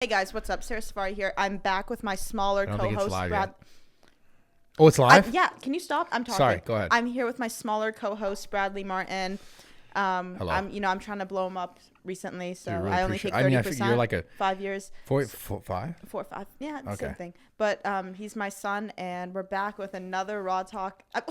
Hey guys, what's up? Sarah Safari here. I'm back with my smaller I don't think it's co-host live Brad. yet. Oh, it's live? Yeah, can you stop? I'm talking. Sorry, go ahead. I'm here with my smaller co-host Bradley Martin. Hello. I'm trying to blow him up recently, so Dude, really I only take appreciate- 30%. I think you're like a 5 years. 5? 4 or 5. Yeah, it's the Okay. same thing. But he's my son, and we're back with another Raw Talk. We're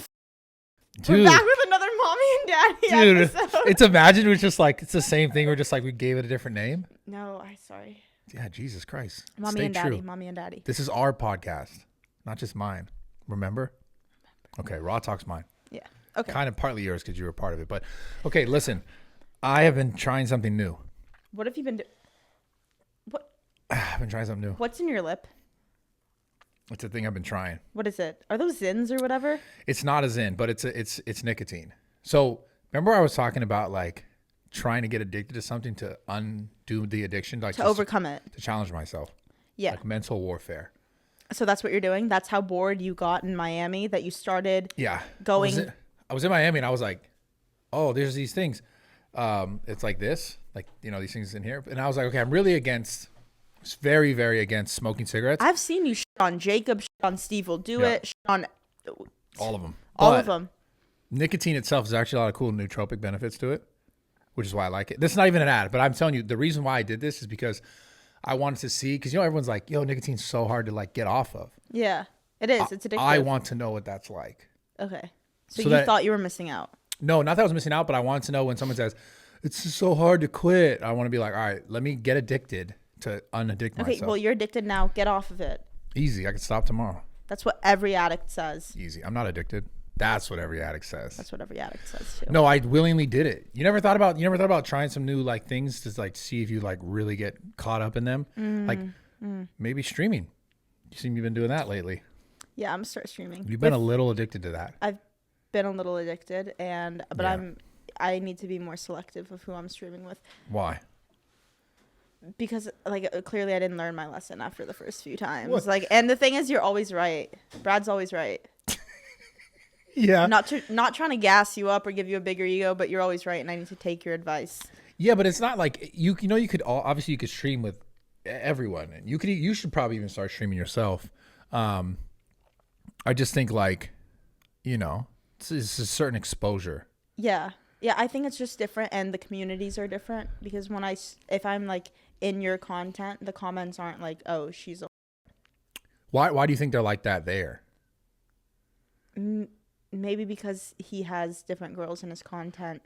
Dude, back with another Mommy and Daddy dude, episode. it's imagine it was just like it's the same thing. We're just like we gave it a different name. No, I'm sorry. Yeah, Jesus Christ. Mommy Stay and true. Daddy. Mommy and Daddy. This is our podcast, not just mine. Remember? Okay, Raw Talk's mine. Yeah. Okay. Kind of partly yours because you were part of it. But okay, listen, I have been trying something new. What have you been doing? What? I've been trying something new. What's in your lip? It's a thing I've been trying. What is it? Are those Zins or whatever? It's not a Zin, but it's nicotine. So remember I was talking about like trying to get addicted to something to undo the addiction, like To overcome it. to challenge myself. Yeah. Like mental warfare. So that's what you're doing? That's how bored you got in Miami that you started Yeah. going. I was in Miami and I was like, oh, there's these things. It's like this, like, you know, these things in here. And I was like, okay, I'm really very, very against smoking cigarettes. I've seen you shit on Jacob, shit on Steve will do Yeah. it, shit on All of them. all of them. Nicotine itself is actually a lot of cool nootropic benefits to it, which is why I like it. This is not even an ad, but I'm telling you, the reason why I did this is because I wanted to see, because, you know, everyone's like, yo, nicotine's so hard to like get off of. Yeah, it is. It's addictive. I want to know what that's like. Okay. So So you that- thought you were missing out. No, not that I was missing out, but I wanted to know when someone says, it's just so hard to quit. I want to be like, all right, let me get addicted to unaddict Okay, myself. well, you're addicted now. Get off of it. Easy. I can stop tomorrow. That's what every addict says. Easy. I'm not addicted. That's what every addict says. That's what every addict says too. No, I willingly did it. You never thought about trying some new like things to like see if you like really get caught up in them? Like maybe streaming. You seem you've been doing that lately. Yeah, I'm start streaming. You've been a little addicted to that. I've been a little addicted, but Yeah. I need to be more selective of who I'm streaming with. Why? Because clearly I didn't learn my lesson after the first few times. What? Like, and the thing is, you're always right. Brad's always right. Yeah. Not trying to gas you up or give you a bigger ego, but you're always right, and I need to take your advice. Yeah, but it's not like you know you could obviously you could stream with everyone, and you should probably even start streaming yourself. I just think like, you know, it's a certain exposure. Yeah, I think it's just different, and the communities are different because if I'm like in your content, the comments aren't like, oh, she's a. Why do you think they're like that there? Maybe because he has different girls in his content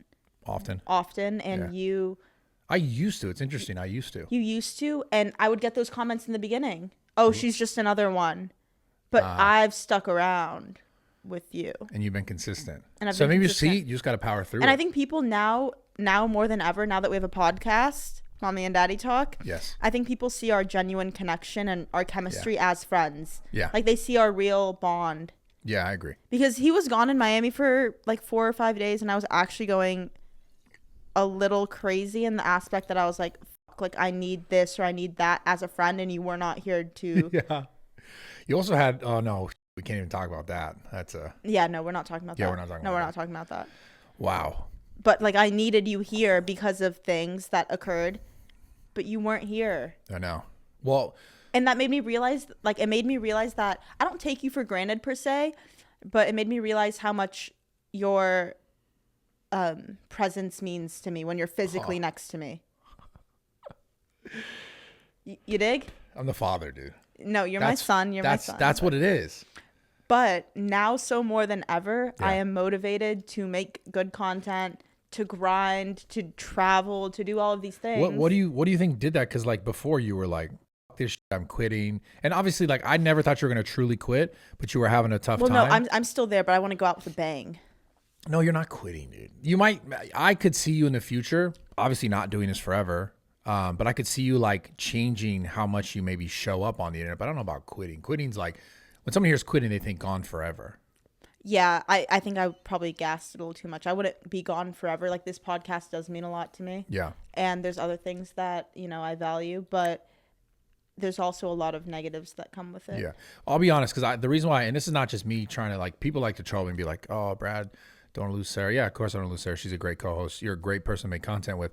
Often, and Yeah. I used to. It's interesting. I used to. You used to, and I would get those comments in the beginning. Oh, she's just another one. But I've stuck around with you. And you've been consistent. And I've so been maybe consistent. you just got to power through And it. I think people now more than ever, now that we have a podcast, Mommy and Daddy Talk, Yes. I think people see our genuine connection and our chemistry as friends. Yeah. Like they see our real bond. Yeah, I agree. Because he was gone in Miami for like 4 or 5 days, and I was actually going a little crazy in the aspect that I was like, fuck, like I need this or I need that as a friend, and you were not here to. Yeah. You also had. Oh no, we can't even talk about that. That's a. Yeah, no, we're not talking about that. Yeah, we're not talking about we're that. not talking about that. Wow. But like I needed you here because of things that occurred, but you weren't here. I know. Well. And that made me realize, like, it made me realize that I don't take you for granted per se, but it made me realize how much your presence means to me when you're physically next to me. You dig? I'm the father, dude. No, you're my son. You're my son. That's what it is. But now, so more than ever, Yeah. I am motivated to make good content, to grind, to travel, to do all of these things. What do you think did that? Because like before you were like, "Fuck this shit, I'm quitting," and obviously like I never thought you were gonna truly quit, but you were having a tough Well, time. no, I'm still there, but I want to go out with a bang. No, you're not quitting, dude. You might. I could see you in the future. Obviously, not doing this forever. But I could see you like changing how much you maybe show up on the internet. But I don't know about quitting. Quitting's like when someone hears quitting, they think gone forever. Yeah, I think I probably gassed it a little too much. I wouldn't be gone forever. Like this podcast does mean a lot to me. Yeah. And there's other things that, you know, I value, but there's also a lot of negatives that come with it. Yeah. I'll be honest, because the reason why, and this is not just me trying to like, people like to troll me and be like, oh, Brad, don't lose Sarah. Yeah, of course I don't lose Sarah. She's a great co-host. You're a great person to make content with.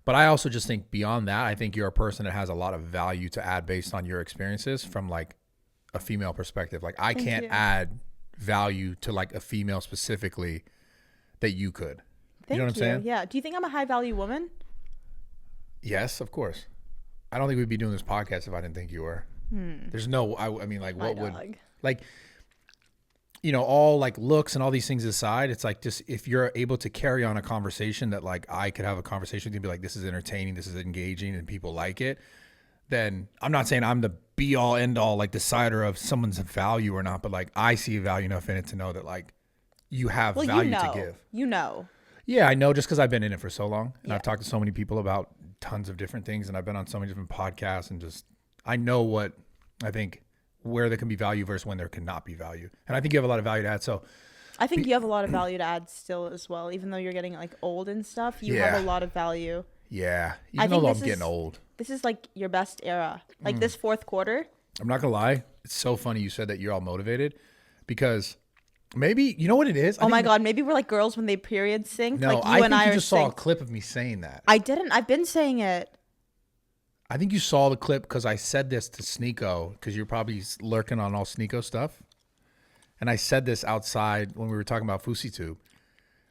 But I also just think beyond that, I think you're a person that has a lot of value to add based on your experiences from like a female perspective. Like I Thank can't you. add value to like a female specifically that you could. You know what I'm saying? Yeah. Do you think I'm a high value woman? Yes, of course. I don't think we'd be doing this podcast if I didn't think you were. There's no, I mean, like, My what would, dog. like, you know, all like looks and all these things aside, it's like just if you're able to carry on a conversation that like I could have a conversation with you and be like, this is entertaining, this is engaging, and people like it, then I'm not saying I'm the be all end all like decider of someone's value or not, but like I see value enough in it to know that like you have Well, value you know. to give. You know. Yeah, I know just because I've been in it for so long and Yeah. I've talked to so many people about tons of different things and I've been on so many different podcasts and just I know what I think where there can be value versus when there cannot be value. And I think you have a lot of value to add. So I think you have a lot of value to add still as well. Even though you're getting like old and stuff, you have a lot of value. yeah, I even think though I'm this getting is- old. This is like your best era. Like this fourth quarter. I'm not gonna lie. It's so funny you said that you're all motivated because maybe you know what it is. Oh my God. Maybe we're like girls when they period sync. No, like you I and think I you are just saw a synced. clip of me saying that. I didn't. I've been saying it. I think you saw the clip because I said this to Sneako because you're probably lurking on all Sneako stuff, and I said this outside when we were talking about FouseyTube.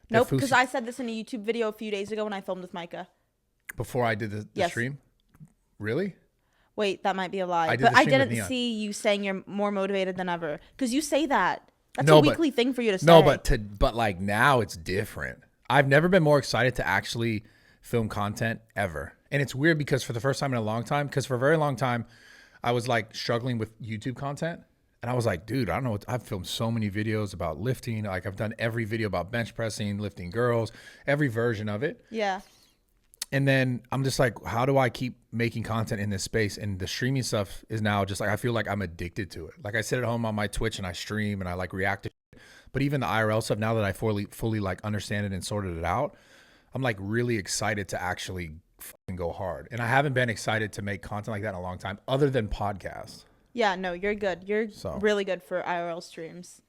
Nope. Because I said this in a YouTube video a few days ago when I filmed with Micah. Before I did the Yes. stream. Really? Wait, that might be a lie. I did But the I stream with didn't Neon. see you saying you're more motivated than ever. Because you say that. That's No, a but- weekly thing for you to say. No, but like now it's different. I've never been more excited to actually film content ever. And it's weird because for the first time in a long time, because for a very long time, I was like struggling with YouTube content. And I was like, dude, I don't know what, I've filmed so many videos about lifting. Like I've done every video about bench pressing, lifting girls, every version of it. Yeah. And then I'm just like, how do I keep making content in this space? And the streaming stuff is now just like, I feel like I'm addicted to it. Like I sit at home on my Twitch and I stream and I like react to shit. But even the IRL stuff, now that I fully like understand it and sorted it out, I'm like really excited to actually fucking go hard. And I haven't been excited to make content like that in a long time other than podcasts. Yeah, no, you're good. You're So. really good for IRL streams.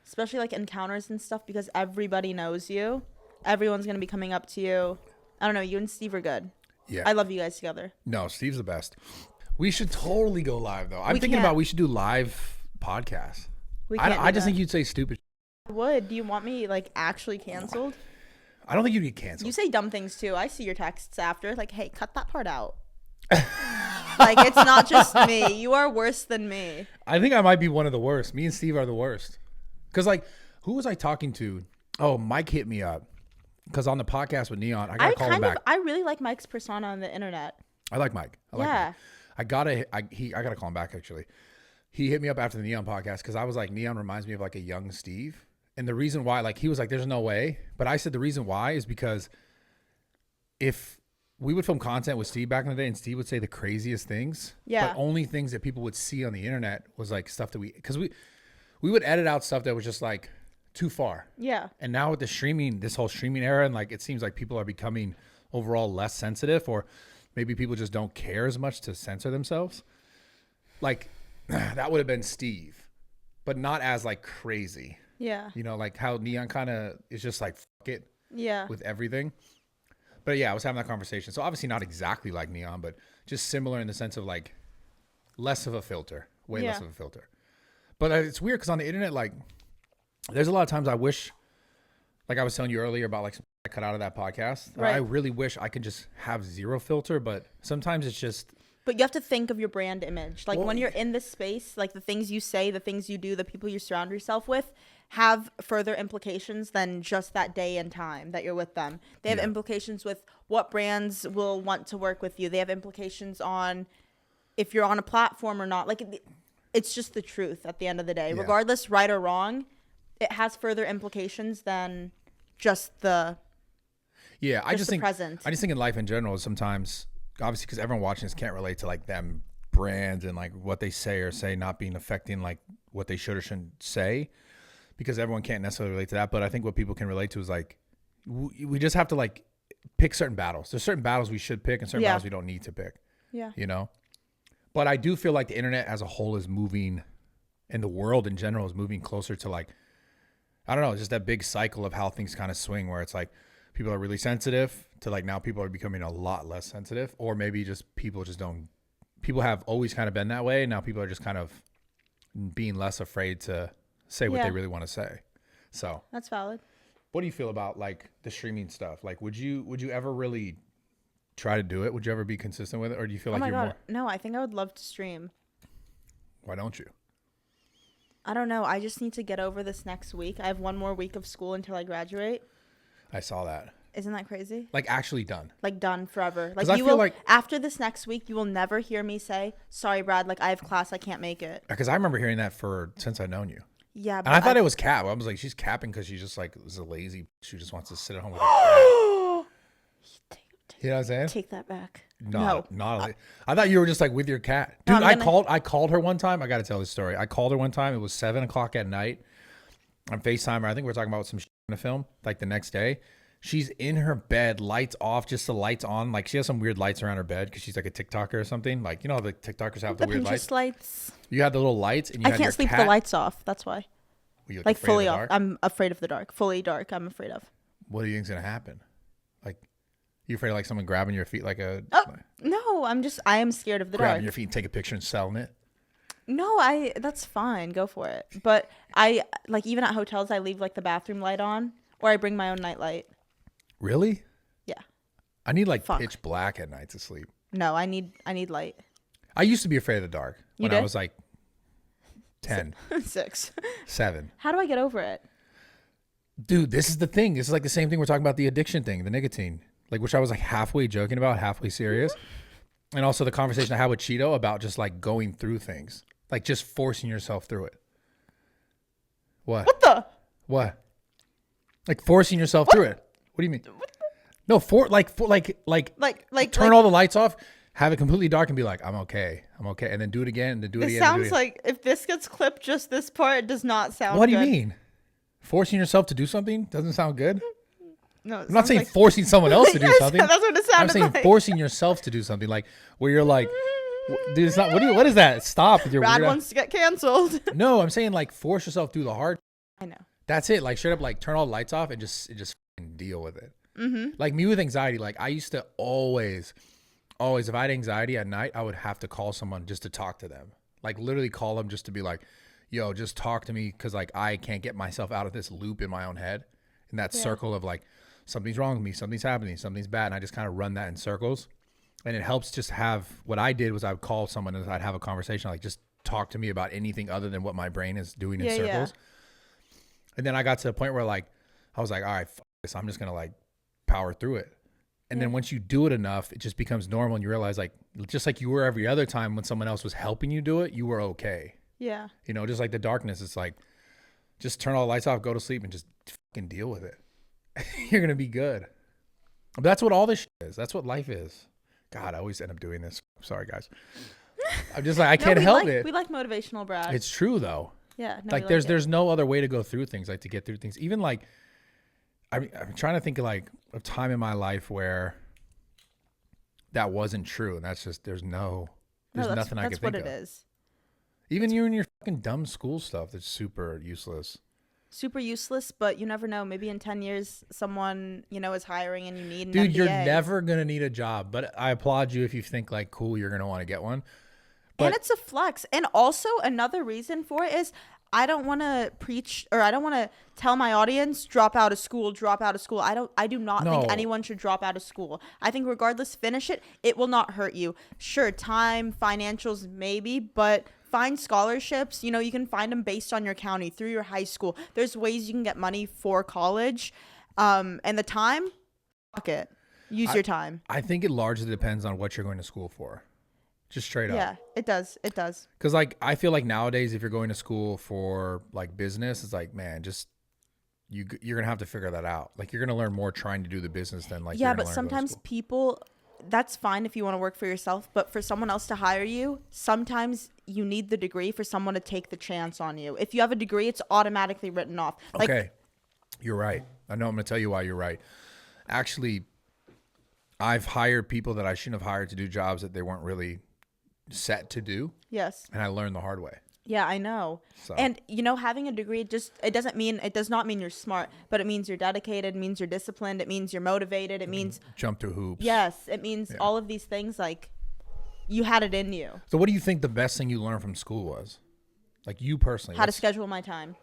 Especially like encounters and stuff because everybody knows you. Everyone's going to be coming up to you. I don't know. You and Steve are good. Yeah. I love you guys together. No, Steve's the best. We should totally go live though. I'm We thinking can't. about we should do live podcasts. We can't I do just that. think you'd say stupid. I would. Do you want me like actually canceled? I don't think you'd get canceled. You say dumb things too. I see your texts after. Like, hey, cut that part out. Like, it's not just me. You are worse than me. I think I might be one of the worst. Me and Steve are the worst. Because, like, who was I talking to? Oh, Mike hit me up. Because on the podcast with Neon, I got to call him back. I really like Mike's persona on the internet. I like Mike. I like Yeah. Mike. I got to call him back, actually. He hit me up after the Neon podcast because I was like, Neon reminds me of, like, a young Steve. And the reason why, like, he was like, there's no way. But I said the reason why is because if we would film content with Steve back in the day and Steve would say the craziest things. Yeah. But only things that people would see on the internet was like stuff that because we would edit out stuff that was just like too far. Yeah. And now with the streaming, this whole streaming era, and like it seems like people are becoming overall less sensitive, or maybe people just don't care as much to censor themselves. Like that would have been Steve, but not as like crazy. Yeah. You know, like how Neon kind of is just like fuck it Yeah. with everything. But yeah, I was having that conversation. So obviously not exactly like Neon, but just similar in the sense of like less of a filter, way less Yeah. of a filter. But it's weird because on the internet, like there's a lot of times I wish, like I was telling you earlier about like I cut out of that podcast. Right. I really wish I could just have zero filter, but sometimes it's just, But you have to think of your brand image. Like Well- when you're in this space, like the things you say, the things you do, the people you surround yourself with have further implications than just that day and time that you're with them. They have Yeah. implications with what brands will want to work with you. They have implications on if you're on a platform or not. Like it's just the truth at the end of the day. Yeah. Regardless, right or wrong, it has further implications than just the yeah, I Just just the think, present. I just think in life in general, sometimes, obviously because everyone watching this can't relate to like them brands and like what they say or say not being affecting like what they should or shouldn't say, because everyone can't necessarily relate to that. But I think what people can relate to is like, we just have to like pick certain battles. There's certain battles we should pick and certain Yeah. battles we don't need to pick, yeah. you know? But I do feel like the internet as a whole is moving, and the world in general is moving closer to like, I don't know, just that big cycle of how things kind of swing where it's like people are really sensitive to like now people are becoming a lot less sensitive, or maybe just people have always kind of been that way. And now people are just kind of being less afraid to say what they really want to say. So that's valid. What do you feel about like the streaming stuff? Like, would you ever really try to do it? Would you ever be consistent with it? Or do you feel like you're more? No, I think I would love to stream. Why don't you? I don't know. I just need to get over this next week. I have one more week of school until I graduate. I saw that. Isn't that crazy? Like actually done. Like done forever. Like I you feel will, like after this next week, you will never hear me say, sorry, Brad, like I have class, I can't make it. Because I remember hearing that since I've known you. Yeah. But and I thought it was cap. I was like, she's capping because she's just like is a lazy. She just wants to sit at home with her cat. You know what I'm saying? Take that back. No. I thought you were just like with your cat. Dude, no, I called her one time. I got to tell this story. I called her one time. It was 7:00 at night. On FaceTime. I think we're talking about some shit in a film. Like the next day. She's in her bed, lights off, just the lights on. Like she has some weird lights around her bed because she's like a TikToker or something. Like, you know, the TikTokers have the weird lights. You had the little lights, and I can't sleep with the lights off. That's why. Like fully off. I'm afraid of the dark. Fully dark. I'm afraid of. What do you think's gonna happen? Like, you afraid of like someone grabbing your feet like a? Oh no! I am scared of the dark. Grabbing your feet and take a picture and selling it. No, that's fine. Go for it. But I like even at hotels, I leave like the bathroom light on, or I bring my own night light. Really? Yeah. I need like pitch black at night to sleep. No, I need light. I used to be afraid of the dark when I was like 10. 6. 7. How do I get over it? Dude, this is the thing. This is like the same thing we're talking about, the addiction thing, the nicotine. Like, which I was like halfway joking about, halfway serious. And also the conversation I had with Cheeto about just like going through things. Like just forcing yourself through it. What? Like forcing yourself through it. What do you mean? No, turn all the lights off, have it completely dark, and be like, I'm okay, and then do it again, and then do it again. It sounds like if this gets clipped, just this part, it does not sound good. What do you mean? Forcing yourself to do something doesn't sound good? No, I'm not saying forcing someone else to do something. That's what it sounded like. I'm saying forcing yourself to do something, like where you're like, dude, it's not. What is that? Stop with your Brad wants to get canceled. No, I'm saying like force yourself through the hard. I know. That's it. Like straight up, like turn all the lights off and just deal with it. Mm-hmm. Like me with anxiety, like I used to always, if I had anxiety at night, I would have to call someone just to talk to them. Like literally call them just to be like, yo, just talk to me because like I can't get myself out of this loop in my own head, in that circle of like something's wrong with me, something's happening, something's bad, and I just kind of run that in circles. And it helps just have, what I did was I would call someone and I'd have a conversation, like just talk to me about anything other than what my brain is doing in circles. And then I got to the point where like, I was like, all right, this, I'm just going to like power through it. And then once you do it enough, it just becomes normal. And you realize like, just like you were every other time when someone else was helping you do it, you were okay. Yeah. You know, just like the darkness, it's like, just turn all the lights off, go to sleep and just fucking deal with it. You're going to be good. But that's what all this shit is. That's what life is. God, I always end up doing this. Sorry, guys. I'm just like, I can't help it. We like motivational Brad. It's true though. Yeah. No, like there's no other way to go through things, like to get through things. Even like, I'm trying to think of like a time in my life where that wasn't true. And that's just, there's nothing I can think of. That's what it is. Even you and your fucking dumb school stuff that's super useless. Super useless, but you never know. Maybe in 10 years, someone, you know, is hiring and you need an Dude, MBA. you're never going to need a job, but I applaud you if you think like, cool, you're going to want to get one. But and it's a flex. And also another reason for it is I don't want to preach, or I don't want to tell my audience, drop out of school. I do not think anyone should drop out of school. I think regardless, finish it. It will not hurt you. Sure, time, financials, maybe, but find scholarships. You know, you can find them based on your county, through your high school. There's ways you can get money for college. And the time, fuck it. Use your time. I think it largely depends on what you're going to school for. Just straight up. Yeah, it does. It does. Because like, I feel like nowadays, if you're going to school for like business, it's like, man, just you're going to have to figure that out. Like you're going to learn more trying to do the business than like, yeah, but sometimes people, that's fine if you want to work for yourself, but for someone else to hire you, sometimes you need the degree for someone to take the chance on you. If you have a degree, it's automatically written off. Like, okay. You're right. I know. I'm going to tell you why you're right. Actually, I've hired people that I shouldn't have hired to do jobs that they weren't really set to do. Yes. And I learned the hard way. Yeah, I know. So And you know, having a degree it does not mean you're smart, but it means you're dedicated, it means you're disciplined, it means you're motivated, it means jump through hoops. yes, it means Yeah. all of these things like you had it in you. So what do you think the best thing you learned from school was? Like you personally, How to schedule my time.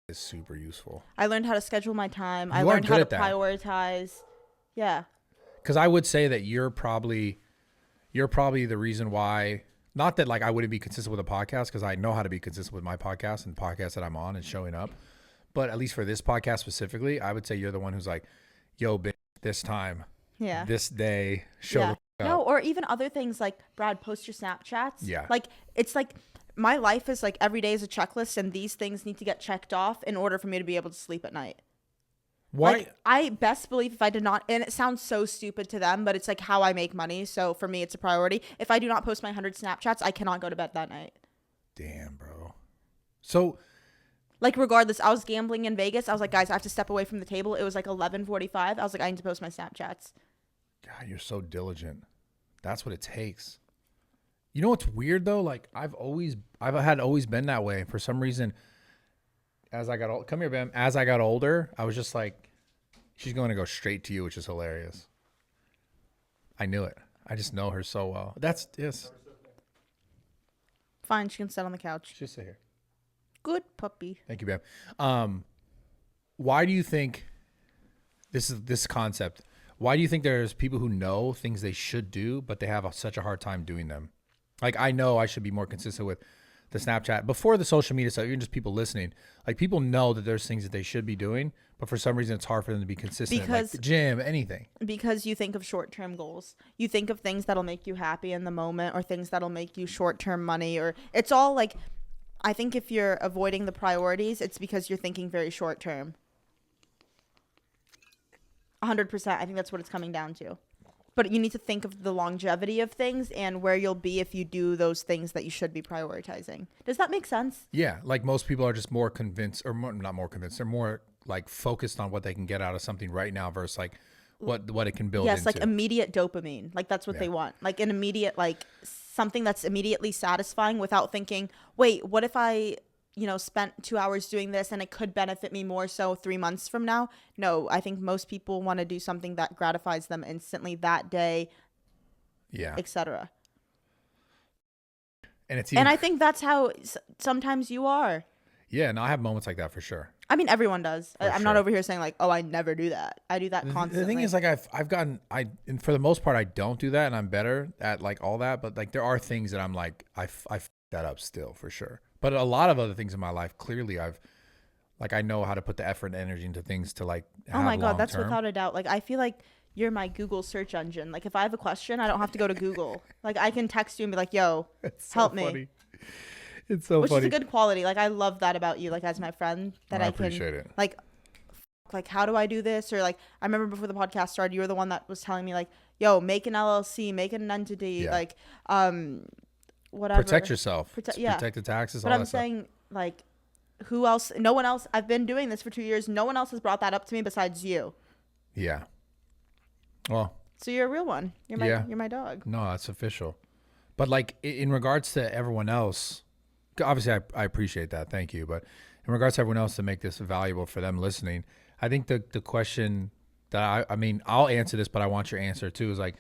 is super useful. I learned how to schedule my time. You I are learned how good to at that. prioritize. Yeah. Because I would say that you're probably the reason why. Not that like I wouldn't be consistent with a podcast, because I know how to be consistent with my podcast and podcasts that I'm on and showing up. But at least for this podcast specifically, I would say you're the one who's like, yo, bitch, this time, Yeah. this day, show Yeah. the f- No, up. or even other things like Brad, post your Snapchats. Yeah. Like it's like my life is like every day is a checklist, and these things need to get checked off in order for me to be able to sleep at night. Why? Like, I best believe if I did not, and it sounds so stupid to them, but it's like how I make money. So for me, it's a priority. If I do not post my 100 Snapchats, I cannot go to bed that night. Damn, bro. So Like regardless, I was gambling in Vegas. I was like, guys, I have to step away from the table. It was like 11:45. I was like, I need to post my Snapchats. God, you're so diligent. That's what it takes. You know what's weird though? Like I've always been that way. For some reason, as I got come here, Bam. As I got older, I was just like, she's going to go straight to you, which is hilarious. I knew it. I just know her so well. That's yes. Fine, she can sit on the couch. Just sit here. Good puppy. Thank you, Bam. Why do you think this concept? Why do you think there's people who know things they should do, but they have such a hard time doing them? Like I know I should be more consistent with the Snapchat before the social media stuff, even just people listening. Like people know that there's things that they should be doing, but for some reason it's hard for them to be consistent. Like the gym, anything. Because you think of short-term goals. You think of things that'll make you happy in the moment, or things that'll make you short-term money, or it's all like, I think if you're avoiding the priorities, it's because you're thinking very short-term. 100%. I think that's what it's coming down to. But you need to think of the longevity of things and where you'll be if you do those things that you should be prioritizing. Does that make sense? Yeah, like most people are just more convinced, or more, not more convinced. They're more like focused on what they can get out of something right now versus like what it can build. Yes, into. like immediate dopamine. Like that's what they want. Like an immediate, like something that's immediately satisfying without thinking, wait, what if I, spent 2 hours doing this and it could benefit me more so 3 months from now? No, I think most people want to do something that gratifies them instantly that day, etc. And I think that's how sometimes you are. Yeah, and I have moments like that for sure. I mean, everyone does. I'm sure. not over here saying like, oh, I never do that. I do that constantly. The thing is, like, I've gotten, and for the most part, I don't do that, and I'm better at like all that. But like, there are things that I'm like, I f that up still for sure. But a lot of other things in my life, clearly, I know how to put the effort and energy into things to like. Have oh my God, that's term. without a doubt. Like, I feel like you're my Google search engine. Like, if I have a question, I don't have to go to Google. Like, I can text you and be like, yo, help me. It's so Which funny. is a good quality. Like, I love that about you, like, as my friend, that I can, appreciate it. Like, how do I do this? Or, like, I remember before the podcast started, you were the one that was telling me, like, yo, make an LLC, make an entity, like, whatever. Protect yourself. Protect the taxes, but all I'm that stuff. saying, like, who else? No one else. I've been doing this for 2 years. No one else has brought that up to me besides you. Yeah. Well. So you're a real one. You're my dog. No, that's official. But, like, in regards to everyone else, obviously, I appreciate that. Thank you. But in regards to everyone else, to make this valuable for them listening, I think the question that I mean, I'll answer this, but I want your answer too, is like,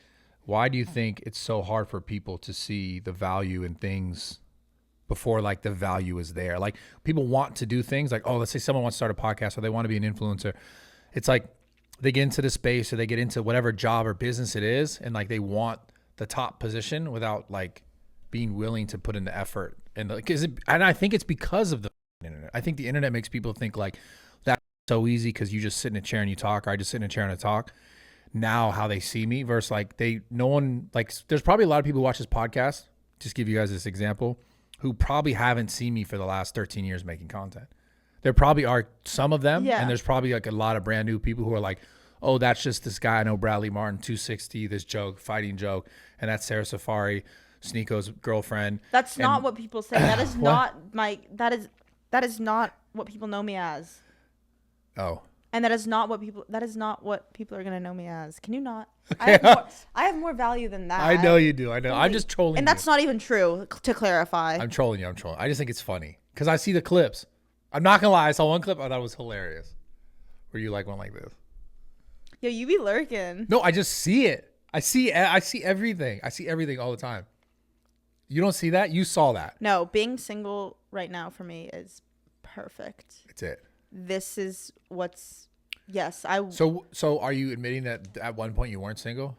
why do you think it's so hard for people to see the value in things before like the value is there? Like people want to do things like, oh, let's say someone wants to start a podcast or they want to be an influencer. It's like they get into the space or they get into whatever job or business it is, and like they want the top position without like being willing to put in the effort. And and I think it's because of the internet. I think the internet makes people think like that's so easy because you just sit in a chair and you talk, or I just sit in a chair and I talk. Now how they see me versus like no one, like there's probably a lot of people who watch this podcast, just give you guys this example, who probably haven't seen me for the last 13 years making content. There probably are some of them, and there's probably like a lot of brand new people who are like, oh, that's just this guy I know, Bradley Martin, 260, this joke, fighting joke, and that's Sarah Safari, Sneako's girlfriend. That's not what people say. That is not that is not what people know me as. Oh. And that is not what people are gonna know me as. Can you not? Okay. I have more value than that. I know you do. I know. Really? I'm just trolling and you. that's not even true, to clarify. I'm trolling you. I just think it's funny because I see the clips. I'm not gonna lie. I saw one clip. I thought it was hilarious. Where you like one like this. Yo, you be lurking. No, I just see it. I see everything. I see everything all the time. You don't see that? You saw that. No, being single right now for me is perfect. It's it. This is what's So are you admitting that at one point you weren't single?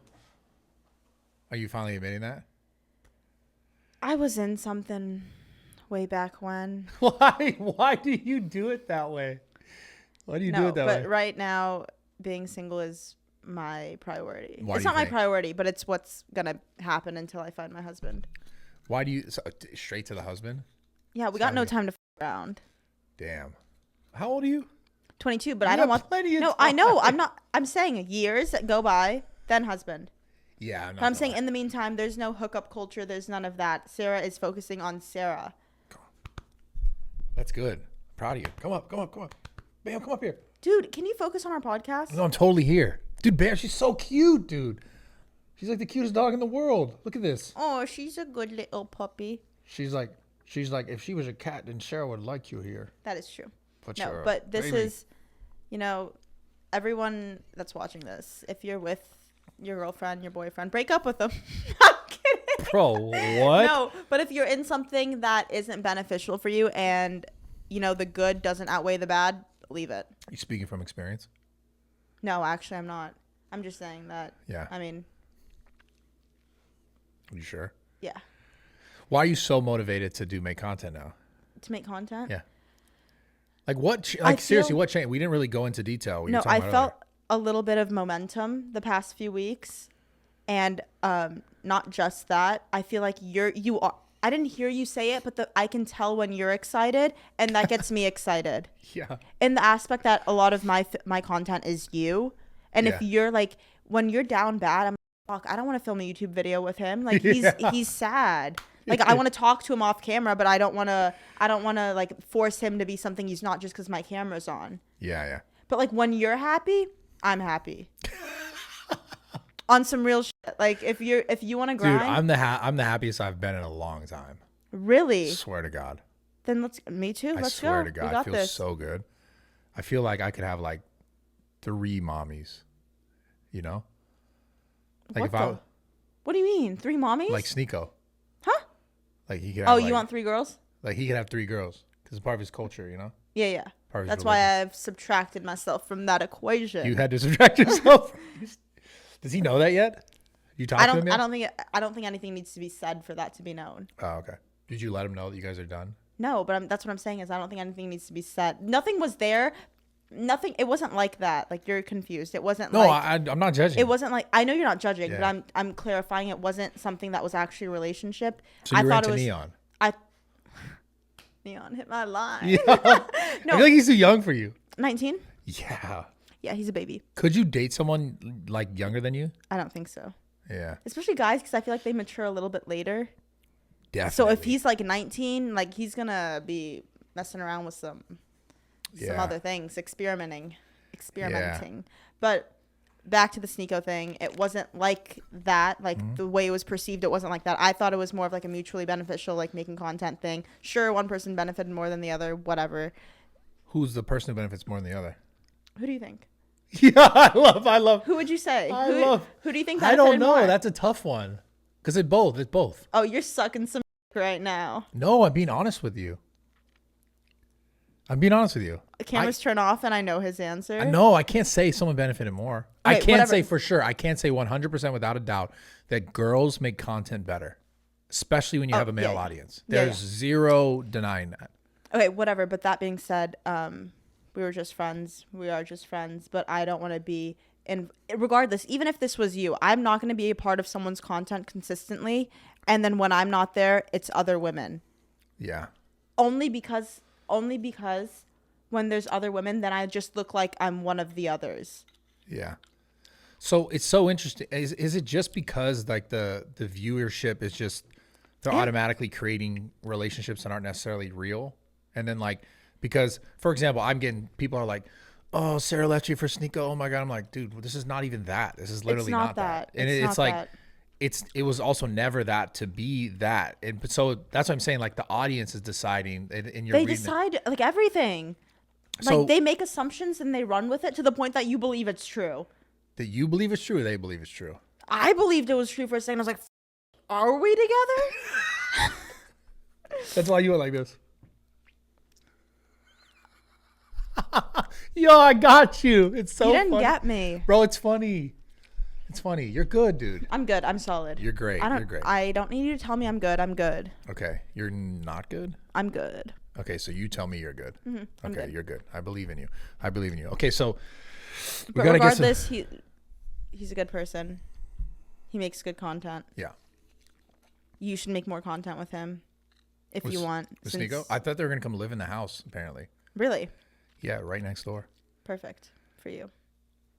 Are you finally admitting that? I was in something way back when. Why do you do it that way? Why do you do it that way? But right now being single is my priority. Why it's not my priority, but it's what's gonna happen until I find my husband. Why do you straight to the husband? Yeah, we got no time to f around. Damn. How old are you? 22, but I don't want plenty of No, time. I know. I'm saying years that go by, then husband. Yeah, But I'm saying in the meantime, there's no hookup culture. There's none of that. Sarah is focusing on Sarah. That's good. I'm proud of you. Come up. Bam, come up here. Dude, can you focus on our podcast? No, I'm totally here. Dude, Bear, she's so cute, dude. She's like the cutest dog in the world. Look at this. Oh, she's a good little puppy. She's like, if she was a cat, then Sarah would like you here. That is true. But No, but this is, everyone that's watching this, if you're with your girlfriend, your boyfriend, break up with them. I'm kidding. Bro, what? No, but if you're in something that isn't beneficial for you and, the good doesn't outweigh the bad, leave it. You speaking from experience? No, actually, I'm not. I'm just saying that. Yeah. I mean. Are you sure? Yeah. Why are you so motivated to make content now? To make content? Yeah. Like what? Seriously, what changed? We didn't really go into detail. No, I felt a little bit of momentum the past few weeks, and not just that. I feel like you are. I didn't hear you say it, but I can tell when you're excited, and that gets me excited. Yeah. In the aspect that a lot of my content is you, and if you're like when you're down bad, I'm like, fuck, I don't want to film a YouTube video with him. Like he's sad. Like I want to talk to him off camera, but I don't want to like force him to be something he's not just because my camera's on. Yeah. But like when you're happy, I'm happy. On some real shit. Like if you want to grind. Dude, I'm the happiest I've been in a long time. Really? Swear to God. Then me too. Let's go. I swear to God, we got it feels this. so good. I feel like I could have like 3 mommies. Like what do you mean? 3 mommies? Like Sneako. Huh? Like he could. Oh, you want 3 girls? Like he could have 3 girls because it's part of his culture, Yeah. Part of his That's why religion. I've subtracted myself from that equation. You had to subtract yourself. Does he know that yet? You talked to him yet? I don't think anything needs to be said for that to be known. Oh, okay. Did you let him know that you guys are done? No, but that's what I'm saying is I don't think anything needs to be said. Nothing was there. Nothing. It wasn't like that. Like you're confused. It wasn't. No, I'm not judging. It wasn't like I know you're not judging, Yeah. but I'm clarifying. It wasn't something that was actually a relationship. So you were into it was Neon. Neon hit my line. Yeah. I feel like he's too young for you. 19. Yeah. Yeah, he's a baby. Could you date someone like younger than you? I don't think so. Yeah. Especially guys, because I feel like they mature a little bit later. Definitely. So if he's like 19, like he's gonna be messing around with some other things, experimenting. But back to the Sneako thing, it wasn't like that. Like the way it was perceived, it wasn't like that. I thought it was more of like a mutually beneficial, like making content thing. Sure, one person benefited more than the other, whatever. Who's the person who benefits more than the other? Who do you think? Yeah, I love. Who would you say? Who do you think? I don't benefited know. more? That's a tough one. Because it's both. Oh, you're sucking some right now. No, I'm being honest with you. The cameras turn off and I know his answer. No, I can't say someone benefited more. Okay, I can't whatever. say for sure. I can't say 100% without a doubt that girls make content better, especially when you have a male audience. There's zero denying that. Okay, whatever. But that being said, we were just friends. We are just friends. But I don't want to be in. Regardless, even if this was you, I'm not going to be a part of someone's content consistently. And then when I'm not there, it's other women. Yeah. Only because when there's other women, then I just look like I'm one of the others. Yeah. So it's so interesting. Is it just because like the viewership is just they're automatically creating relationships that aren't necessarily real? And then like because for example, people are like, oh, Sara left you for Sneako. Oh my God. I'm like, dude, this is not even that. This is literally It's not not that. that. And It's it's not like, that. it was also never that to be that. And so that's what I'm saying. Like the audience is deciding and you're They reading it. decide like everything. So Like they make assumptions and they run with it to the point that you believe it's true. that you believe it's true or they believe it's true? I believed it was true for a second. I was like, are we together? That's why you went like this. Yo, I got you. It's so You didn't funny. get me. Bro, it's funny. It's funny. You're good, dude. I'm good. I'm solid. You're great. You're great. I don't need you to tell me I'm good. I'm good. Okay. You're not good? I'm good. Okay, so you tell me you're good. I'm Okay, good. you're good. I believe in you. I believe in you. Okay, so we But gotta get some. regardless, he's a good person. He makes good content. Yeah. You should make more content with him if With- you want. With Sneako? I thought they were gonna come live in the house. Apparently. Really? Yeah, right next door. Perfect for you.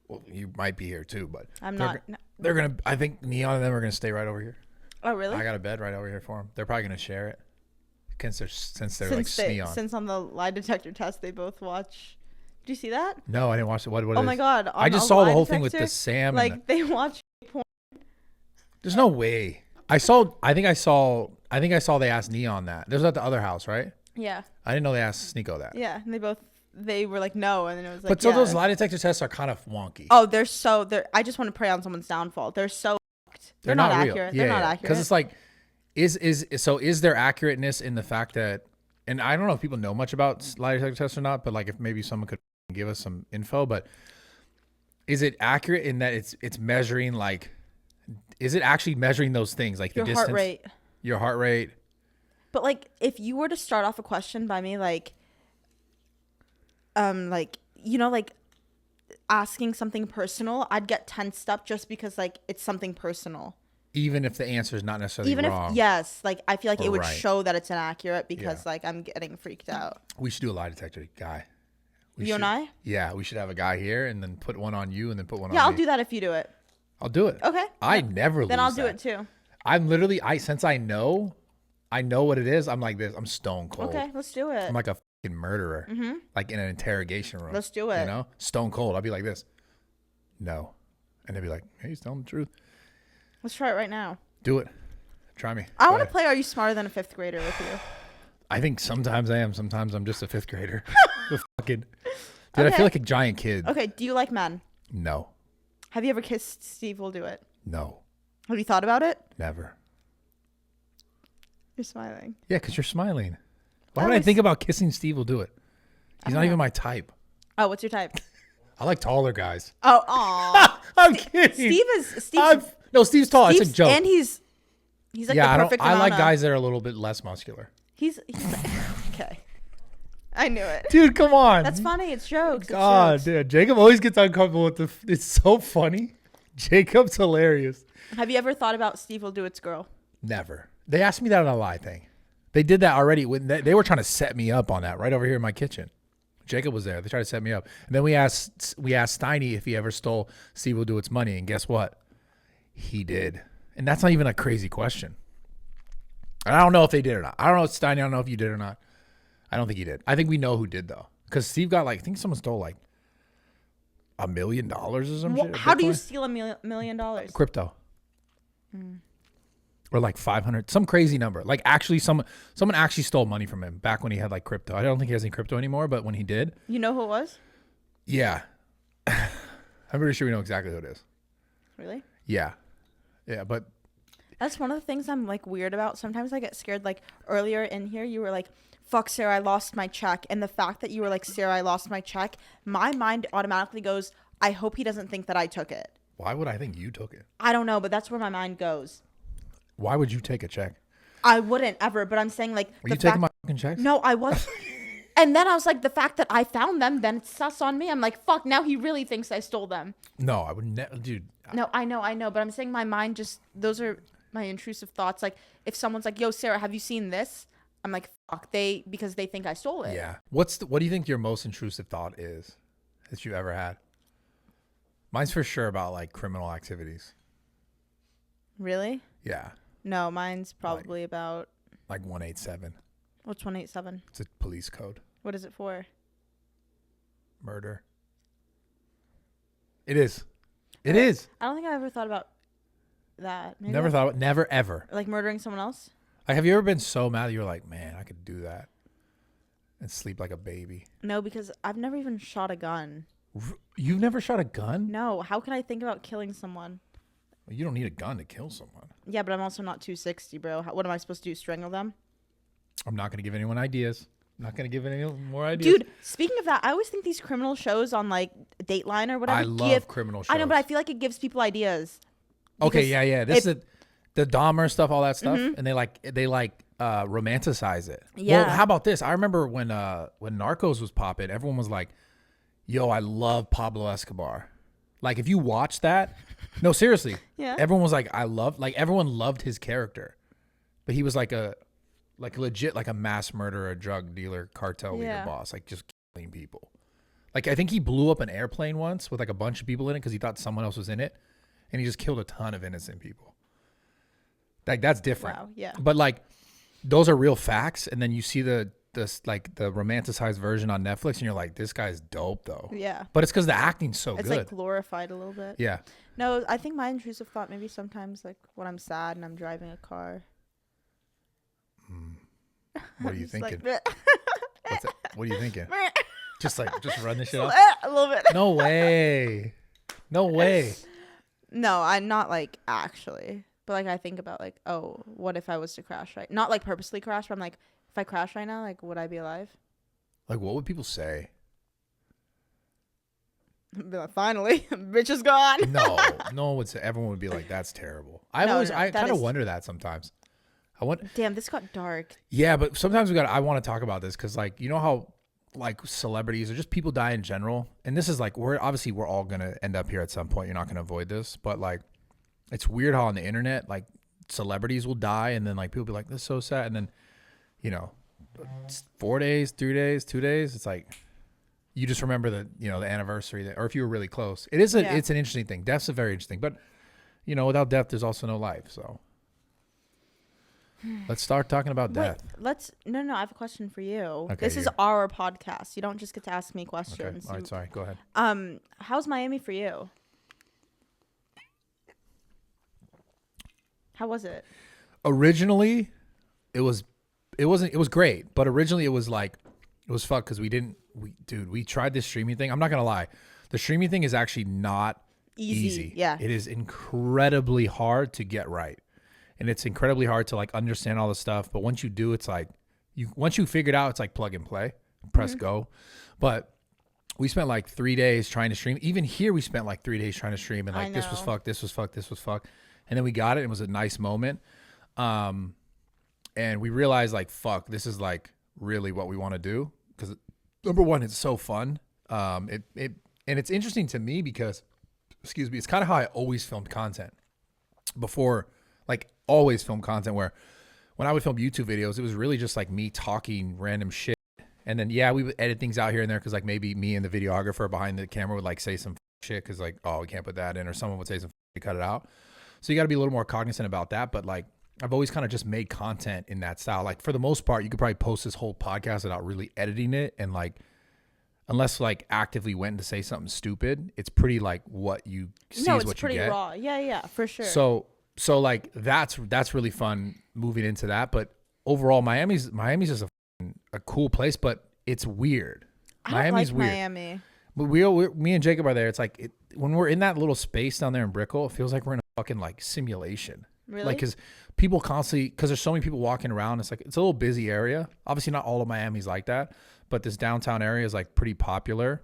Well, you might be here too, but I'm they're not. go- They're gonna. I think Neon and them are gonna stay right over here. Oh, really? I got a bed right over here for them. They're probably gonna share it since they're like Neon. Since on the lie detector test they both watch. Did you see that? No, I didn't watch it. What? Oh my god! I on just a saw the lie whole thing with the detector, Sam. Like and they watch porn. there's no way. I saw. I think I saw. They asked Neon that. There's at the other house, right? Yeah. I didn't know they asked Sneako that. Yeah, and they were like no, and then it was like. But so yeah. those lie detector tests are kind of wonky. Oh, they're. I just want to prey on someone's downfall. They're so. They're not real. accurate. Yeah, They're not yeah. accurate. Because it's like, is there accurateness in the fact that, and I don't know if people know much about lie detector tests or not, but like if maybe someone could give us some info, but is it accurate in that it's measuring like, is it actually measuring those things like your the distance, heart rate. your heart rate? But like, if you were to start off a question by me, like asking something personal, I'd get tensed up just because like it's something personal. Even if the answer is not necessarily Even wrong. if yes, like I feel like it would Right. show that it's inaccurate because Yeah. like I'm getting freaked out. We should do a lie detector guy. You and I? Yeah, we should have a guy here and then put one on you and then put one Yeah, on I'll me. do that if you do it. I'll do it. Okay. I never lose Then I'll do that. it too. I'm literally since I know what it is. I'm like this. I'm stone cold. Okay, let's do it. I'm like a fucking murderer. Mm-hmm. Like in an interrogation room. Let's do it. You know, stone cold. I'll be like this. No, and they'll be like, "Hey, he's telling the truth." Let's try it right now. Do it. Try me. I Go want to ahead. play Are You Smarter Than a Fifth Grader with you. I think sometimes I am. Sometimes I'm just a fifth grader. The fucking. Dude, I Okay. feel like a giant kid. Okay, do you like men? No. Have you ever kissed Steve Will Do It? No. Have you thought about it? Never. You're smiling. Yeah, because you're smiling. Why I would I was- think about kissing Steve? Will do it. He's not even my type. Oh, what's your type? I like taller guys. Oh, aw. I'm kidding. Steve's tall. It's a joke. And he's like yeah, the perfect I like amount of- guys that are a little bit less muscular. He's okay. I knew it. Dude, come on. That's funny. It's jokes. God, It's jokes. dude. Jacob always gets uncomfortable with it's so funny. Jacob's hilarious. Have you ever thought about Steve Will Do It's girl? Never. They asked me that on a lie thing. They did that already. When they were trying to set me up on that right over here in my kitchen. Jacob was there. They tried to set me up. And then we asked Steiny if he ever stole Steve Will Do It's money. And guess what? He did. And that's not even a crazy question. And I don't know if they did or not. I don't know, Steiny. I don't know if you did or not. I don't think he did. I think we know who did, though. Because Steve got I think someone stole $1 million or some shit. How do you Bitcoin? steal $1 million? Crypto. Or 500, some crazy number. Actually, someone actually stole money from him back when he had crypto. I don't think he has any crypto anymore, but when he did, You know who it was? yeah. I'm pretty sure we know exactly who it is. Really? Yeah. Yeah, but That's one of the things I'm weird about. Sometimes I get scared. Earlier in here, you were like, fuck, Sarah, I lost my check. And the fact that you were like, Sarah, I lost my check, my mind automatically goes, I hope he doesn't think that I took it. why would I think you took it? I don't know, but that's where my mind goes. Why would you take a check? I wouldn't ever, but I'm saying Were you taking my fucking checks? No, I was. And then I was like, the fact that I found them, then it's sus on me. I'm like, fuck, now he really thinks I stole them. No, I would never, dude. No, I know, but I'm saying my mind those are my intrusive thoughts. If someone's like, yo, Sarah, have you seen this? I'm like, fuck, because they think I stole it. Yeah. What do you think your most intrusive thought is that you've ever had? Mine's for sure about criminal activities. Really? Yeah. No, mine's probably about, 187. what's 187? It's a police code. What is it for? Murder. It is. It is. I don't think I ever thought about that. Maybe Never thought. Never ever. like murdering someone else. Like, have you ever been so mad that you were like, man, I could do that and sleep like a baby? No, because I've never even shot a gun. You've never shot a gun? No. How can I think about killing someone? Well, you don't need a gun to kill someone. Yeah, but I'm also not 260, bro. What am I supposed to do? Strangle them? I'm not going to give anyone ideas. I'm not going to give any more ideas. Dude, speaking of that, I always think these criminal shows on like Dateline or whatever. I love criminal shows. I know, but I feel like it gives people ideas. Okay, yeah. This is the Dahmer stuff, all that stuff, and they romanticize it. Yeah. Well, how about this? I remember when Narcos was popping, everyone was like, "Yo, I love Pablo Escobar." Like, if you watch that, no, seriously, Yeah. everyone was like, everyone loved his character, but he was like a legit like a mass murderer, drug dealer, cartel leader boss, like just killing people. Like, I think he blew up an airplane once with like a bunch of people in it because he thought someone else was in it, and he just killed a ton of innocent people. Like, that's different. Wow, yeah. But like, those are real facts, and then you see the romanticized version on Netflix, and you're like, this guy's dope though. Yeah. But it's because the acting's so It's good. like glorified a little bit. Yeah. No, I think my intrusive thought maybe sometimes like when I'm sad and I'm driving a car. What are you Just thinking? like, What are you thinking? just run this shit off. a little bit. No way. No way. No, I'm not like actually. But like I think about like, oh, what if I was to crash right? Not like purposely crash, but I'm like, if I crash right now, like would I be alive? Like, what would people say? Be like, finally, bitch is gone. No one would say. Everyone would be like, that's terrible. I kind of wonder that sometimes. Damn, this got dark. Yeah, but sometimes I want to talk about this because, like, you know how like celebrities or just people die in general, and this is like we're all gonna end up here at some point. You're not gonna avoid this, but like, it's weird how on the internet like celebrities will die, and then like people be like, "This is so sad," and then 4 days, 3 days, 2 days, it's like you just remember the the anniversary or if you were really close. It's an interesting thing. Death's a very interesting, but without death, there's also no life. So. Let's start talking about death. No, I have a question for you. Okay, this is our podcast. You don't just get to ask me questions. Okay. All right, sorry. Go ahead. How's Miami for you? How was it? Originally, it was great, but originally it was fucked because we tried this streaming thing. I'm not gonna lie, the streaming thing is actually not easy. Yeah, it is incredibly hard to get right. And it's incredibly hard to like understand all the stuff. But once you do, it's like once you figure it out, it's like plug and play, press go. But we spent like 3 days trying to stream. Even here, we spent like 3 days trying to stream, and like this was fucked, this was fucked, this was fucked. And then we got it. It was a nice moment. And we realized like, fuck, this is like really what we want to do. Because number one, it's so fun. And it's interesting to me because, excuse me, it's kind of how I always filmed content before. Like always film content where when I would film YouTube videos, it was really just like me talking random shit. And then, we would edit things out here and there. Cause like maybe me and the videographer behind the camera would like say some shit. Cause like, oh, we can't put that in, or someone would say some shit, cut it out. So you got to be a little more cognizant about that. But like, I've always kind of just made content in that style. Like for the most part, you could probably post this whole podcast without really editing it. And like, unless like actively went to say something stupid, it's pretty like what you see is what you get. No, it's pretty raw. Yeah, for sure. So like that's really fun moving into that, but overall Miami's just a cool place, but it's weird. Miami's like weird. Miami. But me and Jacob are there. It's like when we're in that little space down there in Brickell, it feels like we're in a fucking like simulation. Really? Like because people constantly, because there's so many people walking around. It's like it's a little busy area. Obviously, not all of Miami's like that, but this downtown area is like pretty popular.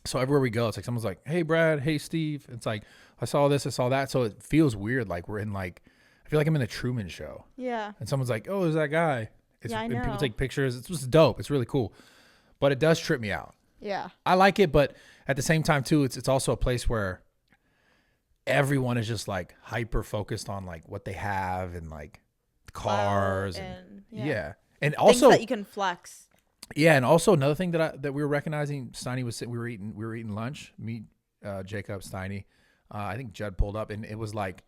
So everywhere we go, it's like someone's like, "Hey, Brad. Hey, Steve." It's like, I saw this, I saw that. So it feels weird. Like we're in like, I feel like I'm in the Truman Show. Yeah. And someone's like, "Oh, there's that guy." I know. And people take pictures. It's just dope. It's really cool. But it does trip me out. Yeah. I like it, but at the same time too, it's also a place where everyone is just like hyper focused on like what they have and like cars and And also things that you can flex. Yeah, and also another thing that we were recognizing, Steiny was sitting, we were eating lunch, me, Jacob, Steiny. I think Judd pulled up, and it was like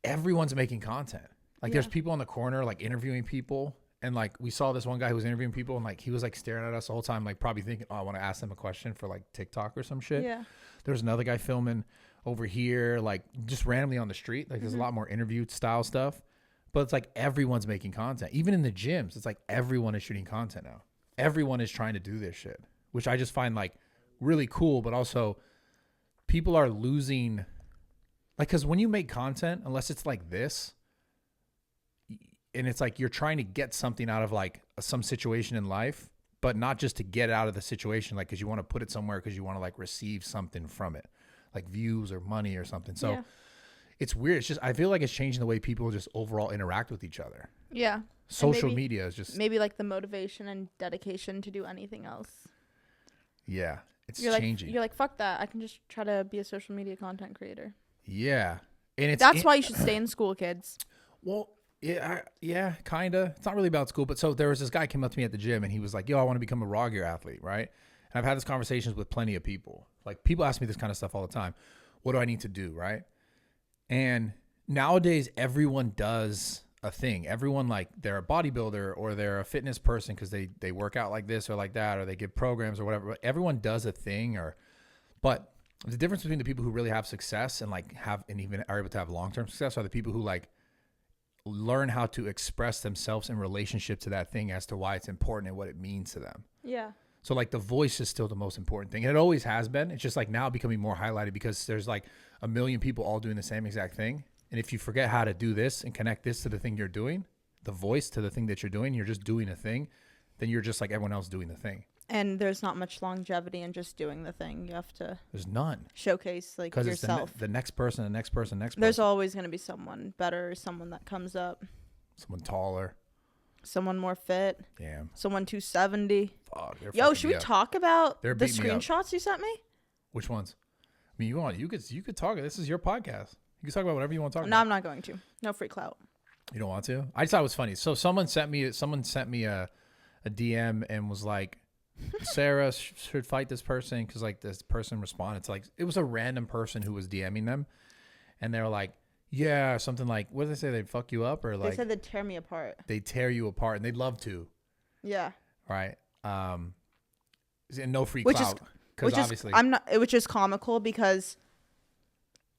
everyone's making content. Like there's people on the corner like interviewing people, And like we saw this one guy who was interviewing people, and like he was like staring at us the whole time, like probably thinking, oh, I want to ask them a question for like TikTok or some shit. Yeah. There was another guy filming over here, like just randomly on the street. Like there's a lot more interview style stuff, but it's like everyone's making content. Even in the gyms, it's like everyone is shooting content now. Everyone is trying to do this shit, which I just find like really cool, but also people are losing, like, because when you make content, unless it's like this, and it's like you're trying to get something out of like some situation in life, but not just to get out of the situation, like because you want to put it somewhere because you want to like receive something from it, like views or money or something. So it's weird. It's just, I feel like it's changing the way people just overall interact with each other. Yeah. Social media is just maybe like the motivation and dedication to do anything else. Yeah, it's you're changing. Like, you're like, fuck that. I can just try to be a social media content creator. Yeah. And that's why you should stay in school, kids. Well, yeah, kind of. It's not really about school, but so there was this guy came up to me at the gym and he was like, yo, I want to become a raw gear athlete, right? And I've had these conversations with plenty of people. Like people ask me this kind of stuff all the time. What do I need to do, right? And nowadays everyone does a thing. Everyone, like, they're a bodybuilder or they're a fitness person because they work out like this or like that, or they give programs or whatever. But everyone does a thing. But the difference between the people who really have success and like have and even are able to have long-term success are the people who like learn how to express themselves in relationship to that thing as to why it's important and what it means to them. Yeah. So like the voice is still the most important thing. And it always has been. It's just like now becoming more highlighted because there's like a million people all doing the same exact thing. And if you forget how to do this and connect this to the thing you're doing, the voice to the thing that you're doing, you're just doing a thing, then you're just like everyone else doing the thing. And there's not much longevity in just doing the thing. You have to. There's none. Showcase like yourself. It's the next person, the next person, next person. There's always going to be someone better, someone that comes up. Someone taller. Someone more fit. Damn. Someone 270. Fuck. Yo, should we talk about the screenshots you sent me? Which ones? I mean, you could talk. This is your podcast. You can talk about whatever you want to talk about. No, I'm not going to. No free clout. You don't want to? I just thought it was funny. So someone sent me a DM and was like, Sarah should fight this person because like this person responded to like, it was a random person who was DMing them, and they were like, yeah, something like, what did they say? They'd fuck you up or like? They said they'd tear me apart. They tear you apart, and they'd love to. Yeah. Right. And no free clout because obviously which is comical because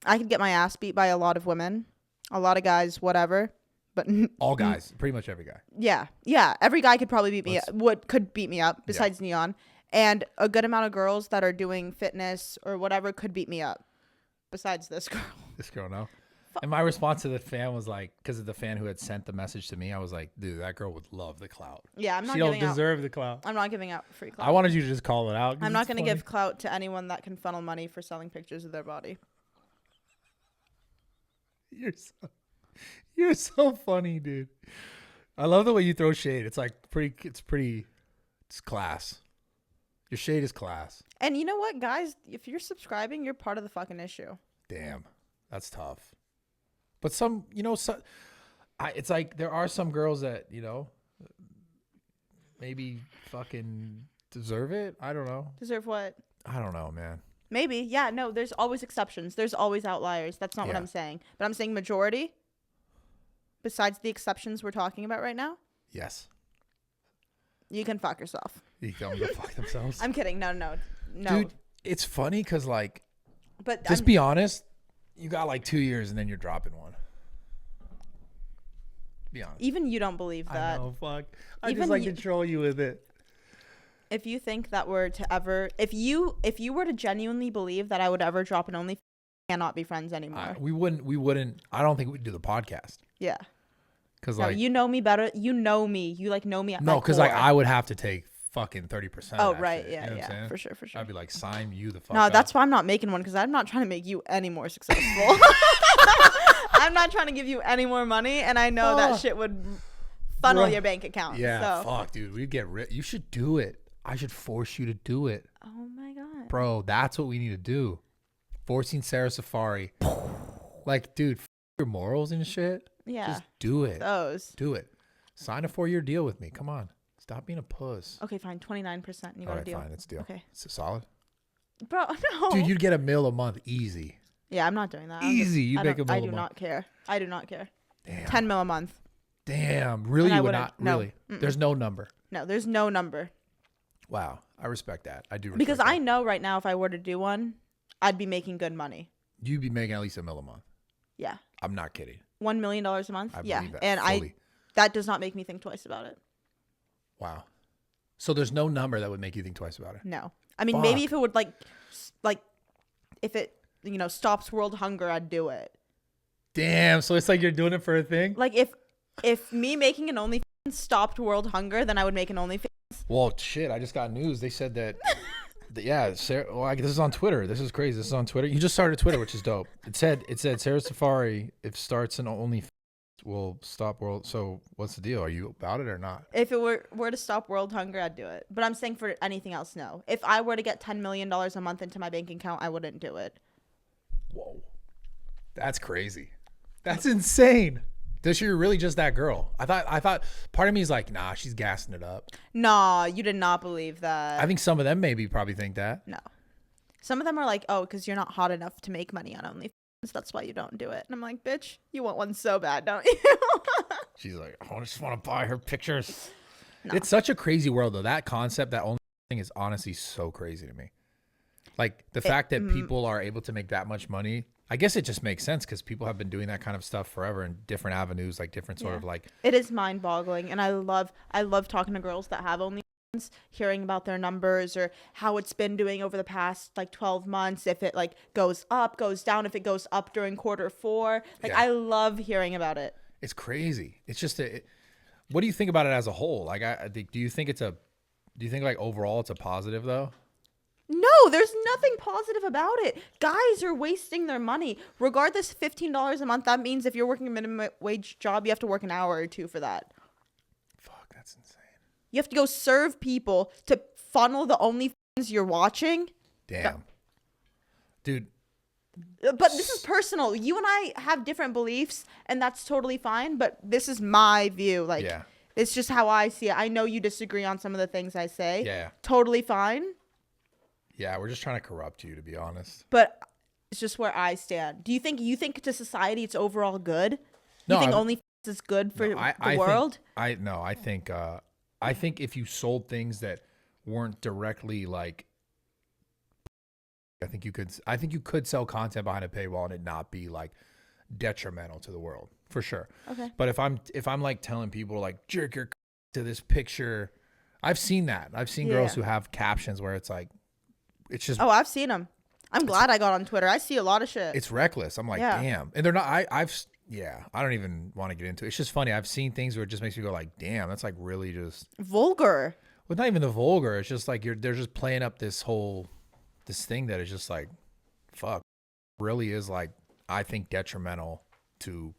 I could get my ass beat by a lot of women, a lot of guys, whatever. But all guys, pretty much every guy. Yeah. Every guy could probably beat me up besides Neon, and a good amount of girls that are doing fitness or whatever could beat me up. Besides this girl. This girl, no. And my response to the fan was like, because of the fan who had sent the message to me, I was like, dude, that girl would love the clout. Yeah, she don't deserve the clout. I'm not giving out free clout. I wanted you to just call it out. I'm not going to give clout to anyone that can funnel money for selling pictures of their body. You're so funny, dude. I love the way you throw shade. It's like it's class. Your shade is class. And you know what, guys? If you're subscribing, you're part of the fucking issue. Damn, that's tough. But it's like there are some girls that, maybe fucking deserve it. I don't know. Deserve what? I don't know, man. Maybe. Yeah, no, there's always exceptions. There's always outliers. That's not what I'm saying. But I'm saying majority, besides the exceptions we're talking about right now. Yes. You can fuck yourself. You tell them to fuck themselves? I'm kidding. No. Dude, it's funny because, like, but just be honest. You got like 2 years and then you're dropping one. Be honest. Even you don't believe that. I know, fuck. I just like to troll you with it. If you think that we're to ever, if you were to genuinely believe that I would ever drop an OnlyFans, cannot be friends anymore. We wouldn't. I don't think we'd do the podcast. Yeah. Because you know me better. You know me. You know me. No, because like I would have to take fucking 30%. Oh right, shit, yeah, for sure. I'd be like, sign you the fuck. No, that's why I'm not making one because I'm not trying to make you any more successful. I'm not trying to give you any more money, and I know that shit would funnel your bank account. Yeah, fuck, dude, we'd get rich. You should do it. I should force you to do it. Oh my god, bro, that's what we need to do. Forcing Sarah Safari, like, dude, your morals and shit. Yeah, just do it. Do it. Sign a 4-year deal with me. Come on. Stop being a puss. Okay, fine. 29%. You got a deal. Fine. Let's deal. Okay. It's solid. Bro, no. Dude, you'd get $1 million a month easy. Yeah, I'm not doing that. Easy. You make $1 million. I do not care. Damn. 10 mil a month. Damn, really? And I You would wouldn't. not? No. Really? There's no number. No, there's no number. Wow, I respect that. I do respect Because that. I know right now if I were to do one, I'd be making good money. You'd be making at least $1 million a month. Yeah. I'm not kidding. $1 million a month? I Yeah. believe that And fully. that does not make me think twice about it. Wow. So there's no number that would make you think twice about it. No. I mean, maybe if it would like if it, stops world hunger, I'd do it. Damn. So it's like you're doing it for a thing? Like if me making an OnlyFans stopped world hunger, then I would make an OnlyFans. Well, shit. I just got news. They said that. Yeah, Sarah. Well, this is on Twitter. This is crazy. This is on Twitter. You just started Twitter, which is dope. It said Sarah Safari, if starts an OnlyFans, will stop world. So what's the deal? Are you about it or not? If it were to stop world hunger, I'd do it. But I'm saying for anything else, no. If I were to get $10 million a month into my bank account, I wouldn't do it. Whoa, that's crazy. That's insane. Does she really just that girl? I thought part of me is like, nah, she's gassing it up. Nah, you did not believe that. I think some of them maybe probably think that. No. Some of them are like, oh, because you're not hot enough to make money on OnlyFans. That's why you don't do it. And I'm like, bitch, you want one so bad, don't you? She's like, I just want to buy her pictures. No. It's such a crazy world, though. That concept, that only thing is honestly so crazy to me. Like the fact that people are able to make that much money, I guess it just makes sense because people have been doing that kind of stuff forever in different avenues, like different sort of like. It is mind boggling. And I love talking to girls that have OnlyFans, hearing about their numbers or how it's been doing over the past like 12 months. If it like goes up, goes down, if it goes up during Q4. Like I love hearing about it. It's crazy. It's just what do you think about it as a whole? Like, do you think like overall it's a positive though? No, there's nothing positive about it. Guys are wasting their money. Regardless, $15 a month, that means if you're working a minimum wage job, you have to work an hour or two for that. Fuck, that's insane. You have to go serve people to funnel the OnlyFans you're watching. Damn. Dude. But this is personal. You and I have different beliefs, and that's totally fine, but this is my view. Like, it's just how I see it. I know you disagree on some of the things I say. Yeah. Totally fine. Yeah, we're just trying to corrupt you, to be honest. But it's just where I stand. Do you think to society it's overall good? You think OnlyFans is good for the world? I think if you sold things that weren't directly like, I think you could sell content behind a paywall and it not be like detrimental to the world for sure. Okay. But if I'm like telling people like jerk your to this picture, I've seen that. I've seen girls who have captions where it's like. It's just. Oh, I've seen them. I'm glad I got on Twitter. I see a lot of shit. It's reckless. I'm like, damn. And they're not. I don't even want to get into it. It's just funny. I've seen things where it just makes me go like, damn, that's like really just vulgar. Well, not even the vulgar. It's just like they're just playing up this thing that is just like, fuck, really is like I think detrimental to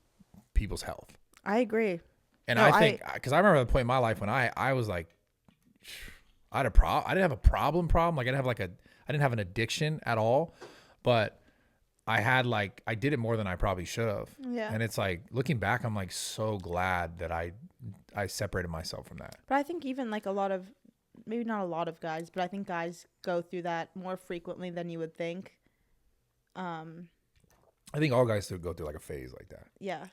people's health. I agree. And I think because I remember the point in my life when I was like, I didn't have a problem. Like I didn't have an addiction at all, but I did it more than I probably should have. Yeah. And it's like, looking back, I'm like so glad that I separated myself from that. But I think even like maybe not a lot of guys, but I think guys go through that more frequently than you would think. I think all guys go through like a phase like that. Yeah.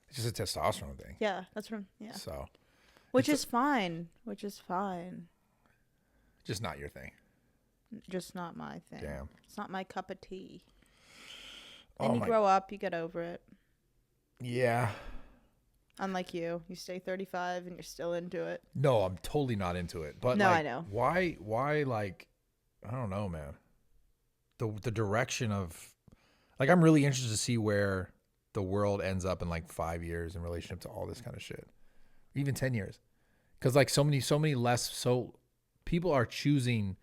It's just a testosterone thing. Yeah, that's from, yeah. So. Which is fine. Just not your thing. Just not my thing. Damn. It's not my cup of tea. And you grow up, you get over it. Yeah. Unlike you stay 35 and you're still into it. No, I'm totally not into it. But no, like, I know. Why like, I don't know, man. The direction of, like, I'm really interested to see where the world ends up in like 5 years in relationship to all this kind of shit. Even 10 years. Because like so many less, people are choosing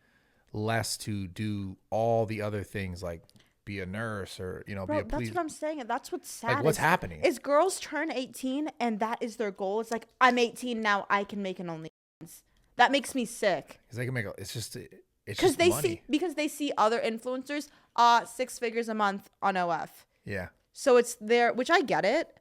less to do all the other things like be a nurse or be a police. That's what I'm saying. That's what's sad. Like, what's happening is girls turn 18 and that is their goal. It's like, I'm 18 now, I can make an OnlyFans. That makes me sick. Because they can make it's just because they see other influencers 6 figures a month on OF. Yeah. So it's there, which I get it.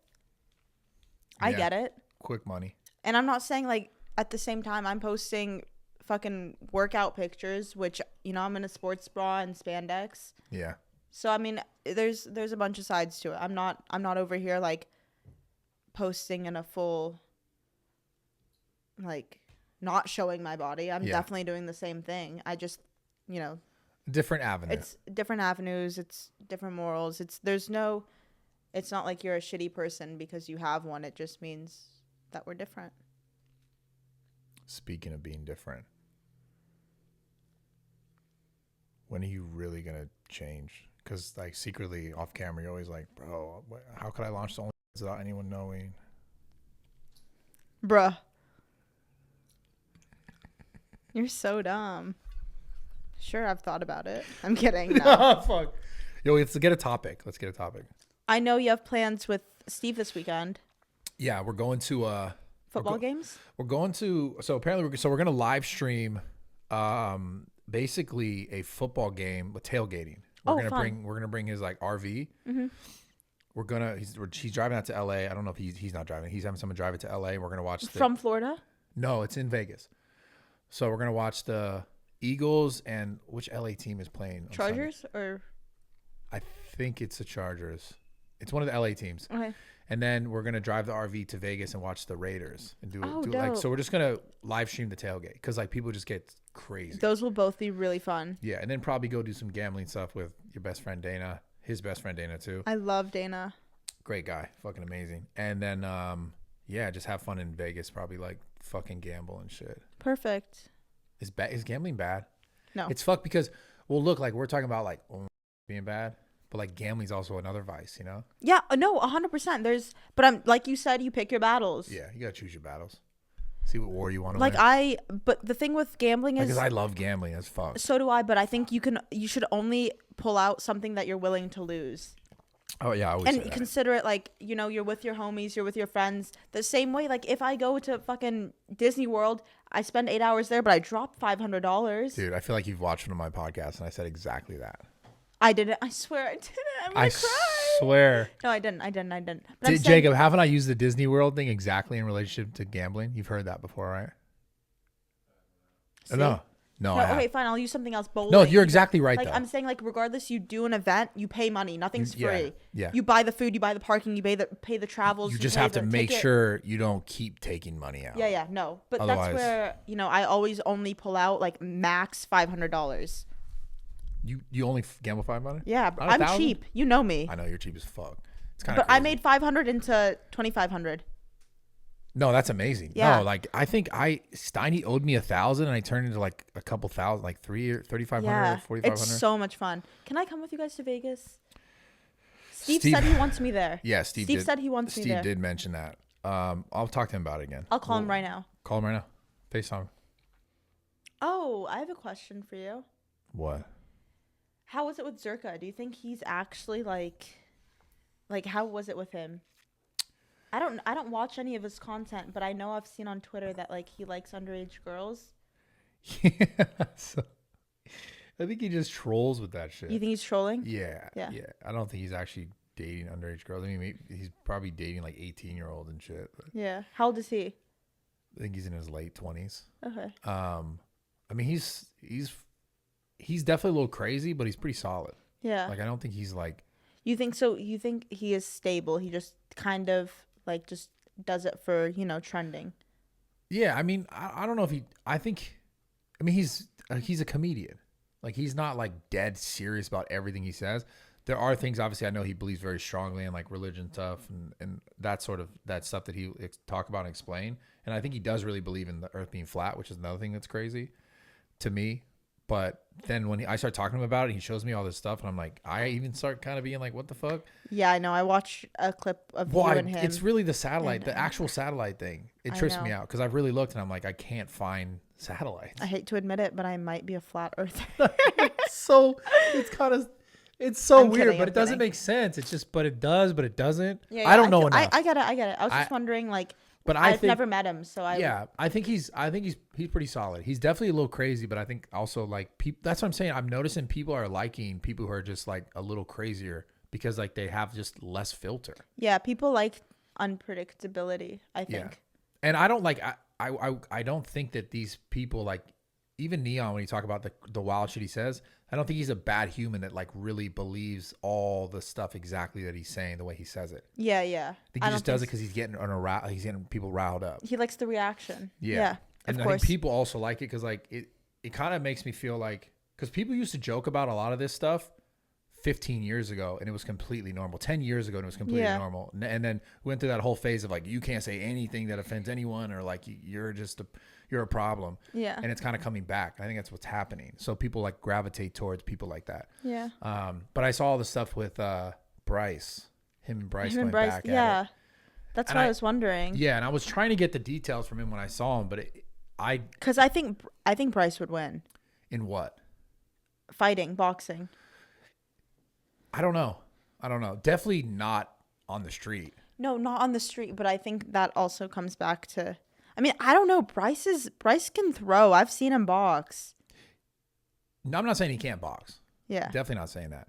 I get it. Quick money. And I'm not saying like at the same time I'm posting fucking workout pictures, which I'm in a sports bra and spandex. Yeah. So I mean, there's a bunch of sides to it. I'm not over here like posting in a full like not showing my body. I'm Yeah. definitely doing the same thing. I just, you know, Different avenue. it's different avenues. It's different morals. It's not like you're a shitty person because you have one. It just means that we're different. Speaking of being different, when are you really gonna change? Because like secretly off camera, you're always like, bro, how could I launch the OnlyFans without anyone knowing? Bruh. You're so dumb. Sure, I've thought about it. I'm kidding. No. Fuck. Yo, let's get a topic. I know you have plans with Steve this weekend. Yeah, we're going to Football games? we're going to we're gonna live stream basically a football game with tailgating. We're gonna bring his like RV. He's driving out to LA. I don't know if he's not driving. He's having someone drive it to LA. We're gonna watch From Florida? No, it's in Vegas. So we're gonna watch the Eagles and which LA team is playing? On Chargers Sunday? or? I think it's the Chargers. It's one of the LA teams. Okay. And then we're gonna drive the RV to Vegas and watch the Raiders and do dope. like. So we're just gonna live stream the tailgate because like people just get crazy. Those will both be really fun. Yeah, and then probably go do some gambling stuff with your best friend Dana, his best friend Dana too. I love Dana. Great guy, fucking amazing. And then yeah, just have fun in Vegas. Probably like fucking gamble and shit. Perfect. Is gambling bad? No. It's fucked because well, look, like we're talking about like being bad. But like gambling's also another vice, you know? Yeah, no, 100%. But I'm like you said, you pick your battles. Yeah, you gotta choose your battles. See what war you want to win. But the thing with gambling is because I love gambling as fuck. So do I, but I think you should only pull out something that you're willing to lose. Oh yeah, I always say that. Consider it like, you know, you're with your homies, you're with your friends. The same way, like if I go to fucking Disney World, I spend 8 hours there, but I drop $500. Dude, I feel like you've watched one of my podcasts and I said exactly that. I didn't. I swear I didn't. I'm gonna cry. Swear. No, I didn't. But Jacob, haven't I used the Disney World thing exactly in relationship to gambling? You've heard that before, right? See? No. Okay, fine. I'll use something else. Bowling. No, you're exactly right. Like though. I'm saying, like regardless, you do an event, you pay money. Nothing's free. Yeah. You buy the food, you buy the parking, you pay the travels. You just have to make sure you don't keep taking money out. Yeah, no. But otherwise, that's where I always only pull out like max $500. You only gamble $500? Yeah, but I'm cheap. You know me. I know you're cheap as fuck. It's kind of. But I made $500 into $2,500. No, that's amazing. Yeah. No, like I think Steiny owed me $1,000 and I turned into like a couple thousand, like $3,500, yeah, $4,500. It's so much fun. Can I come with you guys to Vegas? Steve said he wants me there. Yeah, Steve said he wants me there. Steve did mention that. I'll talk to him about it again. I'll call him right now. Call him right now. FaceTime. Oh, I have a question for you. What? How was it with Zherka? Do you think he's actually like how was it with him? I don't watch any of his content, but I know I've seen on Twitter that like he likes underage girls. Yeah. So, I think he just trolls with that shit. You think he's trolling? Yeah. I don't think he's actually dating underage girls. I mean, maybe he's probably dating like 18-year-old and shit. But yeah. How old is he? I think he's in his late 20s. Okay. I mean, he's definitely a little crazy, but he's pretty solid. Yeah. Like I don't think he's like. You think so? You think he is stable? He just kind of like just does it for trending. Yeah, I mean, I don't know if I mean, he's a comedian. Like he's not like dead serious about everything he says. There are things, obviously, I know he believes very strongly in like religion stuff and that sort of that stuff that he talk about and explain. And I think he does really believe in the Earth being flat, which is another thing that's crazy to me. But then when I start talking to him about it, he shows me all this stuff, and I'm like, I even start kind of being like, what the fuck? Yeah, I know. I watched a clip of you and him. It's really the satellite, the actual satellite thing. It trips me out because I've really looked, and I'm like, I can't find satellites. I hate to admit it, but I might be a flat earther. It's so weird, but it doesn't make sense. It's just, but it does, but it doesn't. Yeah, I don't know enough. I get it. I was just wondering, like. But I've never met him, so I think he's pretty solid. He's definitely a little crazy, but I think also like people. That's what I'm saying. I'm noticing people are liking people who are just like a little crazier because like they have just less filter. Yeah, people like unpredictability, I think. Yeah. And I don't like I don't think that these people like even Neon, when you talk about the wild shit he says, I don't think he's a bad human that like really believes all the stuff exactly that he's saying the way he says it. Yeah, yeah. I think he just does it because he's getting he's getting people riled up. He likes the reaction. Yeah, of I course. think people also like it because like it kind of makes me feel like, because people used to joke about a lot of this stuff 15 years ago and it was completely normal. 10 years ago and it was completely normal. And then we went through that whole phase of like, you can't say anything that offends anyone, or like you're a problem. Yeah. And it's kind of coming back. I think that's what's happening. So people like gravitate towards people like that. Yeah. But I saw all the stuff with Bryce. Him and Bryce going back at it. That's what I was wondering. Yeah, and I was trying to get the details from him when I saw him, but because I think Bryce would win. In what? Fighting, boxing. I don't know. Definitely not on the street. No, not on the street, but I think that also comes back to, I mean, I don't know. Bryce can throw. I've seen him box. No, I'm not saying he can't box. Yeah. Definitely not saying that.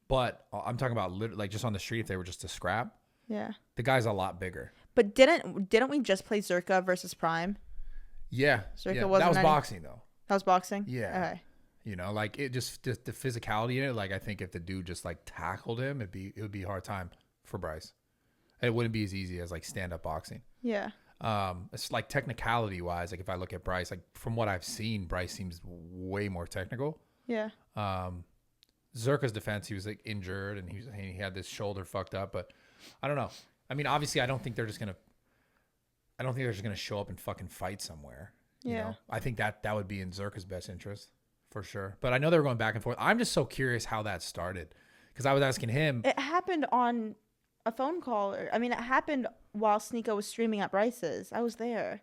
But I'm talking about like just on the street, if they were just a scrap. Yeah. The guy's a lot bigger. But didn't we just play Zherka versus Prime? Yeah. Zherka wasn't that was boxing though. That was boxing? Yeah. Okay. You know, like it just the physicality in it. Like I think if the dude just like tackled him, it would be a hard time for Bryce. It wouldn't be as easy as like stand up boxing. Yeah. It's like technicality wise. Like if I look at Bryce, like from what I've seen, Bryce seems way more technical. Yeah. Zherka's defense, he was like injured and he had this shoulder fucked up. But I don't know. I mean, obviously, I don't think they're just gonna show up and fucking fight somewhere. You know? I think that would be in Zherka's best interest. For sure. But I know they were going back and forth. I'm just so curious how that started. Because I was asking him. It happened on a phone call. It happened while Sneako was streaming at Bryce's. I was there.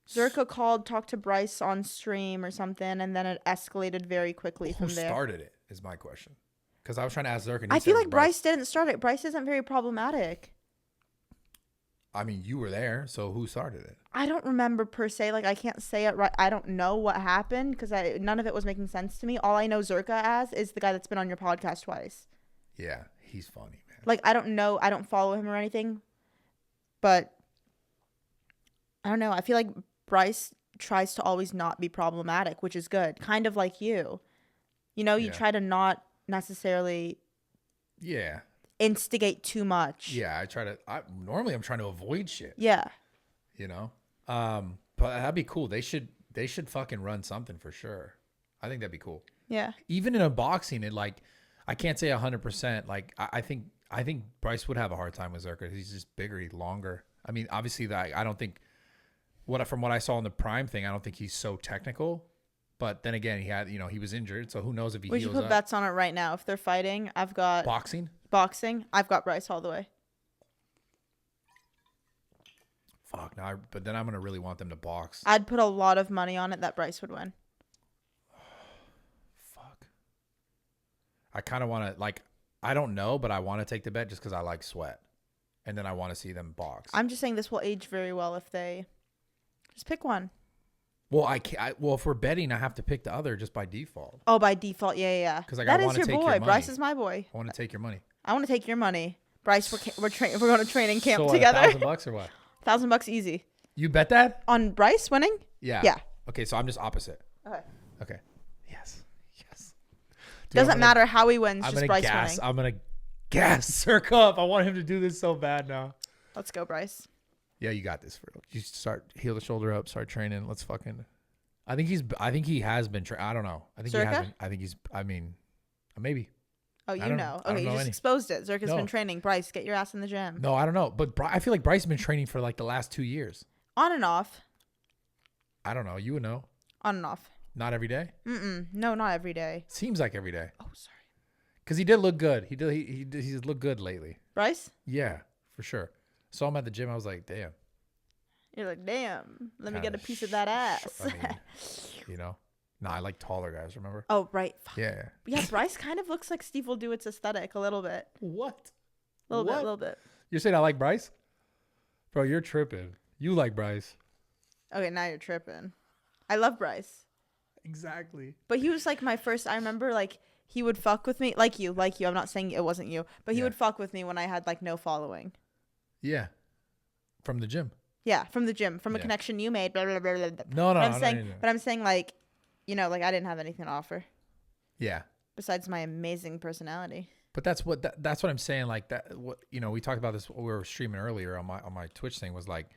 Zherka talked to Bryce on stream or something, and then it escalated very quickly from there. Who started it is my question. Because I was trying to ask Zherka. And I feel like Bryce didn't start it. Bryce isn't very problematic. I mean, you were there, so who started it? I don't remember per se. Like, I can't say it right. I don't know what happened because none of it was making sense to me. All I know Zherka as is the guy that's been on your podcast twice. Yeah, he's funny, man. Like, I don't know. I don't follow him or anything. But, I don't know. I feel like Bryce tries to always not be problematic, which is good. Kind of like you. You know, you try to not necessarily... Yeah. Instigate too much. Yeah, normally I'm trying to avoid shit. Yeah. You know? But that'd be cool. They should fucking run something for sure. I think that'd be cool. Yeah. Even in a boxing, I can't say 100%. Like I think Bryce would have a hard time with Zherka. He's just bigger, he's longer. I mean, obviously I don't think from what I saw in the Prime thing, I don't think he's so technical. But then again, he was injured, so who knows if he heals up. We should put bets on it right now. If they're fighting, I've got boxing. I've got Bryce all the way. Fuck, but then I'm gonna really want them to box. I'd put a lot of money on it that Bryce would win. Fuck. I kind of want to I don't know, but I want to take the bet just because I like sweat, and then I want to see them box. I'm just saying this will age very well if they just pick one. Well, if we're betting, I have to pick the other just by default. Oh, by default, yeah. Because I that want to take your boy. money. Bryce is my boy. I want to take your money. I want to take your money, Bryce. We're going to training camp so together. $1,000 or what? $1,000 easy. You bet that on Bryce winning? Yeah. Yeah. Okay, so I'm just opposite. Okay. Yes. Dude, doesn't matter how he wins. Just Bryce winning. I'm gonna gas Zherka up. I want him to do this so bad now. Let's go, Bryce. Yeah, you got this. You heal the shoulder up. Start training. Let's fucking. I think he has been. I don't know. I think Zherka? he has been. I think he's. I mean, maybe. Oh, you know. Okay, you just exposed it. Zherka's been training. Bryce, get your ass in the gym. No, I don't know. But I feel like Bryce has been training for like the last 2 years. On and off. I don't know. You would know. On and off. Not every day? No, not every day. Seems like every day. Oh, sorry. Because he did look good. He's looked good lately. Bryce? Yeah, for sure. Saw him at the gym. I was like, damn. You're like, damn. Let me get a piece of that ass. I mean, Nah, I like taller guys, remember? Oh, right. Yeah. Yeah, Bryce kind of looks like Steve will do its aesthetic a little bit. What? A little bit. You're saying I like Bryce? Bro, you're tripping. You like Bryce. Okay, now you're tripping. I love Bryce. Exactly. But he was like my first, I remember like he would fuck with me. Like you. I'm not saying it wasn't you. But he would fuck with me when I had like no following. Yeah. From the gym. Yeah, from the gym, from a Yeah. connection you made. Blah, blah, blah, blah, blah. No, But no. I'm saying like, you know, like I didn't have anything to offer Yeah. besides my amazing personality. But that's what I'm saying. Like that, what you know, we talked about this. We were streaming earlier on my Twitch thing. Was like,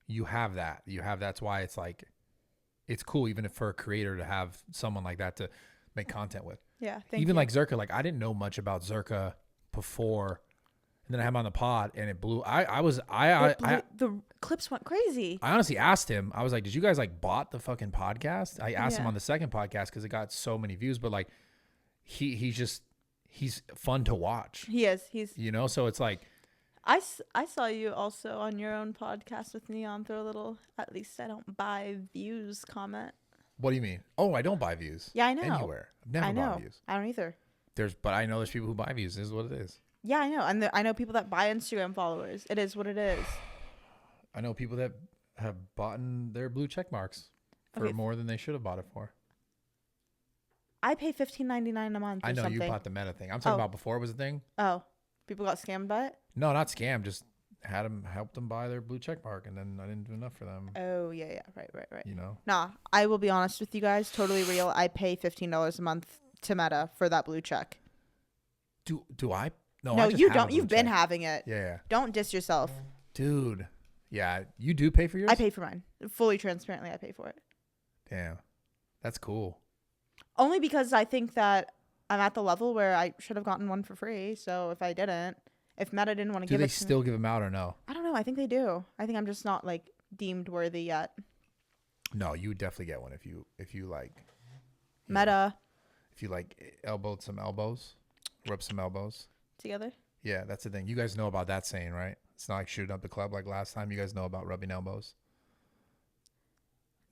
you have that. That's why it's like, it's cool even if for a creator to have someone like that to make content with. Yeah, thank Even you. like Zherka. Like I didn't know much about Zherka before, and then I had him on the pod, and it blew. The clips went crazy. I honestly asked him. I was like, "Did you guys like bought the fucking podcast?" I asked him Yeah. on the second podcast because it got so many views. But like, he's fun to watch. He is. He's. You know, so it's like, I saw you also on your own podcast with Neon throw a little, at least I don't buy views comment. what do you mean? Oh, I don't buy views. Yeah, I know. Anywhere. I've never I know. bought views. I don't either. But I know there's people who buy views. This is what it is. Yeah, I know. And I know people that buy Instagram followers. It is what it is. I know people that have bought their blue check marks for Okay. more than they should have bought it for. I pay $15.99 a month. I know something. you bought the Meta thing. I'm talking about before it was a thing. Oh, people got scammed by it? No, not scam. Just helped them buy their blue check mark, and then I didn't do enough for them. Oh, yeah. Right. You know. Nah, I will be honest with you guys. Totally real. I pay $15 a month to Meta for that blue check. Do I? No, No, I just you have a don't. blue You've been check. having it. Yeah. Don't diss yourself. Dude. Yeah. You do pay for yours? I pay for mine. Fully transparently, I pay for it. Damn. That's cool. Only because I think that I'm at the level where I should have gotten one for free. So if I didn't, if Meta didn't want to Do give they it to still me, give them out or no? I don't know. I think they do. I think I'm just not like deemed worthy yet. No, you would definitely get one if you like. Meta If you like elbowed some elbows, rub some elbows. together. Yeah, that's the thing. You guys know about that saying, right? It's not like shooting up the club like last time. You guys know about rubbing elbows?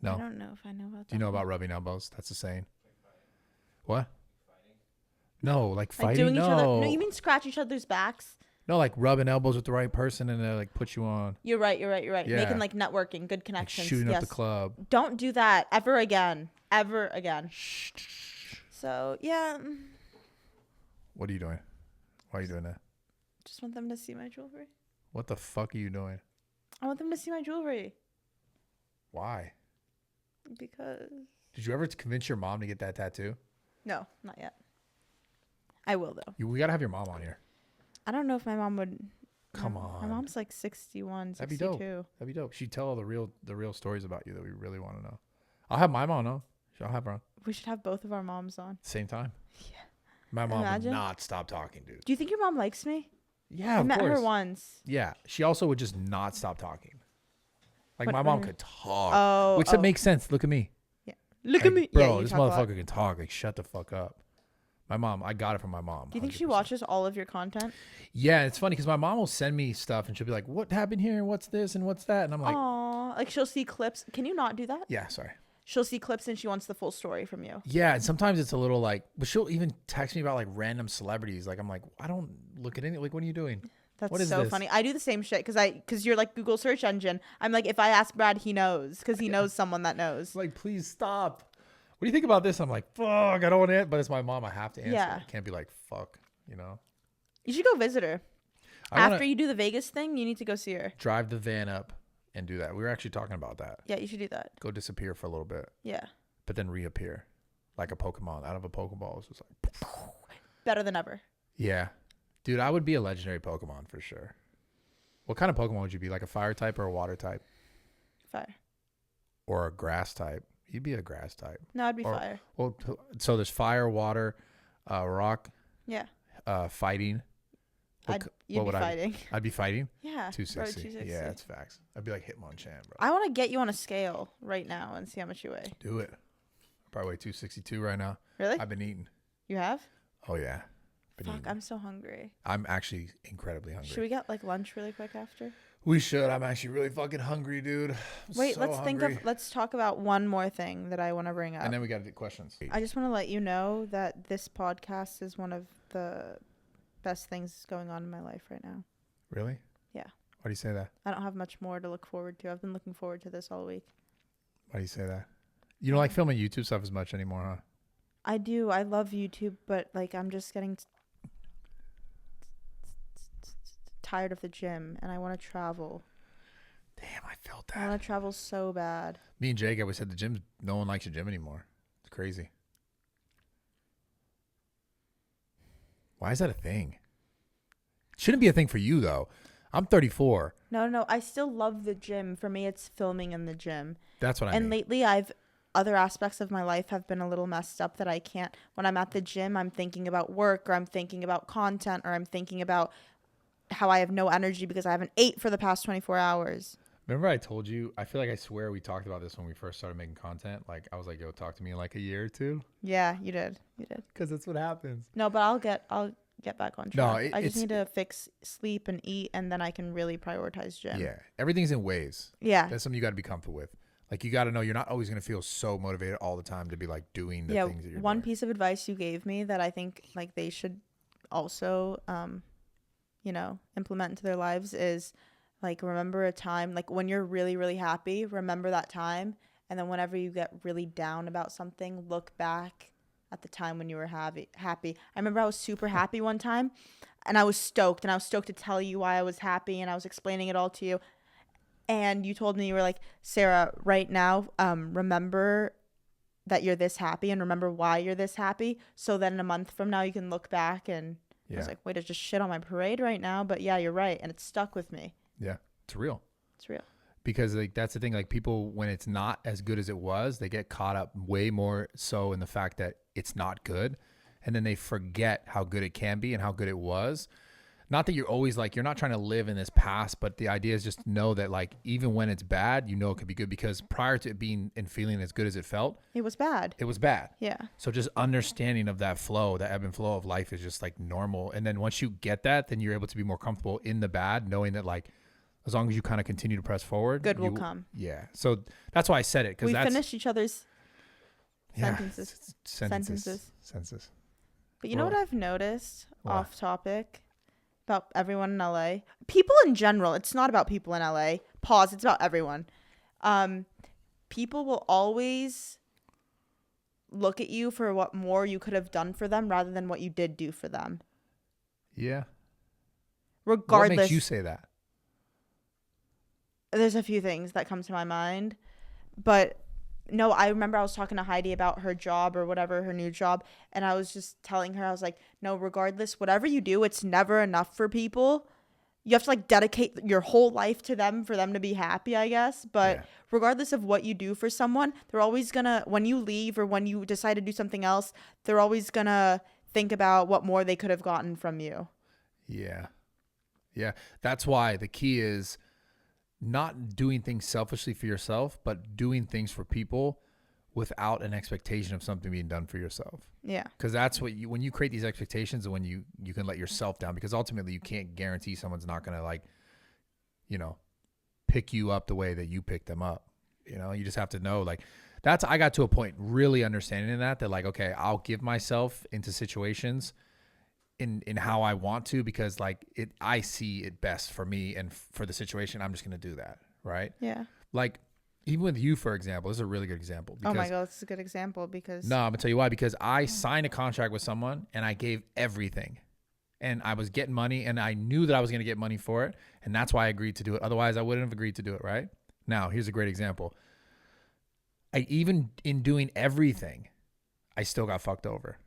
No. I don't know if I know about that. Do you know about rubbing elbows? That's the saying. What? No, like like fighting. doing each other? No, No, you mean scratch each other's backs? no, like rubbing elbows with the right person and they like put you on. You're right. Yeah. Making like networking, good Like connections. shooting yes. up the club. Don't do that ever again. Ever again. Shh. So yeah, What are you doing? Why are you doing that? just want them to see my jewelry. What the fuck are you doing? I want them to see my jewelry Why? because Did you ever convince your mom to get that tattoo? no, not yet. I will though. We gotta have your mom on here. I don't know if my mom would. Come no, on. My mom's like 61, That'd be 62. dope. That'd be dope. She'd tell all the real stories about you that we really want to know. I'll have my mom on. I'll have her on. We should have both of our moms on. Same time. Yeah. My mom Imagine. would not stop talking, dude. Do you think your mom likes me? Yeah, I of met course. her once. Yeah, she also would just not stop talking. Like What- my what mom do you- could talk, Oh, which oh. that makes sense. Look at me. Look Like, at me. bro. Yeah, you This talk a lot. motherfucker can talk. Like, shut the fuck up. My mom, I got it from my mom. Do you think she 100%. watches all of your content? Yeah, it's funny because my mom will send me stuff and she'll be like, "What happened here? What's this and what's that?" And I'm like, Aw, like she'll see clips. Can you not do that? "Yeah, sorry." She'll see clips and she wants the full story from you. Yeah, and sometimes it's a little like, but she'll even text me about like random celebrities. Like I'm like, I don't look at any. Like, what are you doing? That's What is so this? funny. I do the same shit because you're like Google search engine. I'm like, if I ask Brad, he knows because he knows someone that knows. It's like, please stop. What do you think about this? I'm like, fuck, I don't want to. But it's my mom. I have to answer. Yeah. I can't be like, fuck. You know. You should go visit her. I wanna After you do the Vegas thing, you need to go see her. drive the van up and do that. We were actually talking about that. Yeah, you should do that. Go disappear for a little bit, Yeah. but then reappear, like a Pokemon out of a Pokeball. It's just like, Better than ever. yeah, dude, I would be a legendary Pokemon for sure. What kind of Pokemon would you be? Like a fire type or a water type Fire. or a grass type? You'd be a grass type. No, I'd be Or- fire. Well, so there's fire, water, rock, Yeah. fighting. You'd be would fighting. I'd be fighting. Yeah. 260. 260. Yeah, that's facts. I'd be like Hitmonchan, bro. I want to get you on a scale right now and see how much you weigh. Do it. Probably weigh 262 right now. Really? I've been eating. You have? Oh yeah. Been Fuck, eating. I'm so hungry. I'm actually incredibly hungry. Should we get like lunch really quick after? We should. I'm actually really fucking hungry, dude. I'm Wait, so let's hungry. let's talk about one more thing that I want to bring up. And then we got to do questions. I just want to let you know that this podcast is one of the best things going on in my life right now. Really? Yeah. Why do you say that? I don't have much more to look forward to. I've been looking forward to this all week. Why do you say that? You don't like filming YouTube stuff as much anymore, huh? I do. I love YouTube, but like I'm just getting tired of the gym and I want to travel. Damn, I felt I that. want to travel so bad. Me and Jake always said the gym, no one likes the gym anymore. It's crazy. Why is that a thing? Shouldn't be a thing for you though. I'm 34. No, I still love the gym. For me, it's filming in the gym. That's what I And mean. lately, other aspects of my life have been a little messed up that I can't. When I'm at the gym, I'm thinking about work, or I'm thinking about content, or I'm thinking about how I have no energy because I haven't ate for the past 24 hours. Remember I told you, I feel like I swear we talked about this when we first started making content. Like I was like, yo, talk to me in like a year or two. Yeah, you did. You did. Because that's what happens. No, but I'll get back on No, track. I just need to fix sleep and eat, and then I can really prioritize gym. Yeah. Everything's in waves. Yeah. That's something you got to be comfortable with. Like you got to know you're not always going to feel so motivated all the time to be like doing the things that you're one doing. piece of advice you gave me that I think like they should also implement into their lives is like remember a time like when you're really really happy, remember that time, and then whenever you get really down about something, look back at the time when you were happy. I remember I was super happy one time and I was stoked to tell you why I was happy, and I was explaining it all to you. And you told me, you were like, Sarah, right now, remember that you're this happy and remember why you're this happy. So then a month from now, you can look back. And I was like, wait, I just shit on my parade right now. But yeah, you're right. And it stuck with me. Yeah, it's real. It's real. Because like that's the thing. Like people, when it's not as good as it was, they get caught up way more so in the fact that it's not good. And then they forget how good it can be and how good it was. Not that you're always like, you're not trying to live in this past, but the idea is just to know that like, even when it's bad, you know, it could be good, because prior to it being and feeling as good as it felt, it was bad. It was bad. Yeah. So just understanding of that flow, that ebb and flow of life is just like normal. And then once you get that, then you're able to be more comfortable in the bad, knowing that like, as long as you kind of continue to press forward, good will come. Yeah. So that's why I said it. Cause we finished each other's sentences. Sentences. But you know what I've noticed off topic? About everyone in LA, people in general. It's not about people in LA. Pause. It's about everyone. People will always look at you for what more you could have done for them rather than what you did do for them. Yeah. Regardless. What makes you say that? There's a few things that come to my mind, but no, I remember I was talking to Heidi about her job or whatever, her new job. And I was just telling her, I was like, no, regardless, whatever you do, it's never enough for people. You have to like dedicate your whole life to them for them to be happy, I guess. But regardless of what you do for someone, they're always gonna, when you leave or when you decide to do something else, they're always gonna think about what more they could have gotten from you. Yeah. Yeah. That's why the key is not doing things selfishly for yourself, but doing things for people without an expectation of something being done for yourself. Yeah. Because that's what when you create these expectations, and when you can let yourself down, because ultimately you can't guarantee someone's not going to like, pick you up the way that you pick them up. You just have to know like I got to a point really understanding that like, okay, I'll give myself into situations in how I want to, because like I see it best for me and for the situation. I'm just going to do that. Right. Yeah. Like even with you, for example, this is a really good example. Because, oh my God, this is a good example because. No, I'm going to tell you why. Because I signed a contract with someone and I gave everything, and I was getting money, and I knew that I was going to get money for it. And that's why I agreed to do it. Otherwise I wouldn't have agreed to do it. Right now, here's a great example. Even in doing everything, I still got fucked over.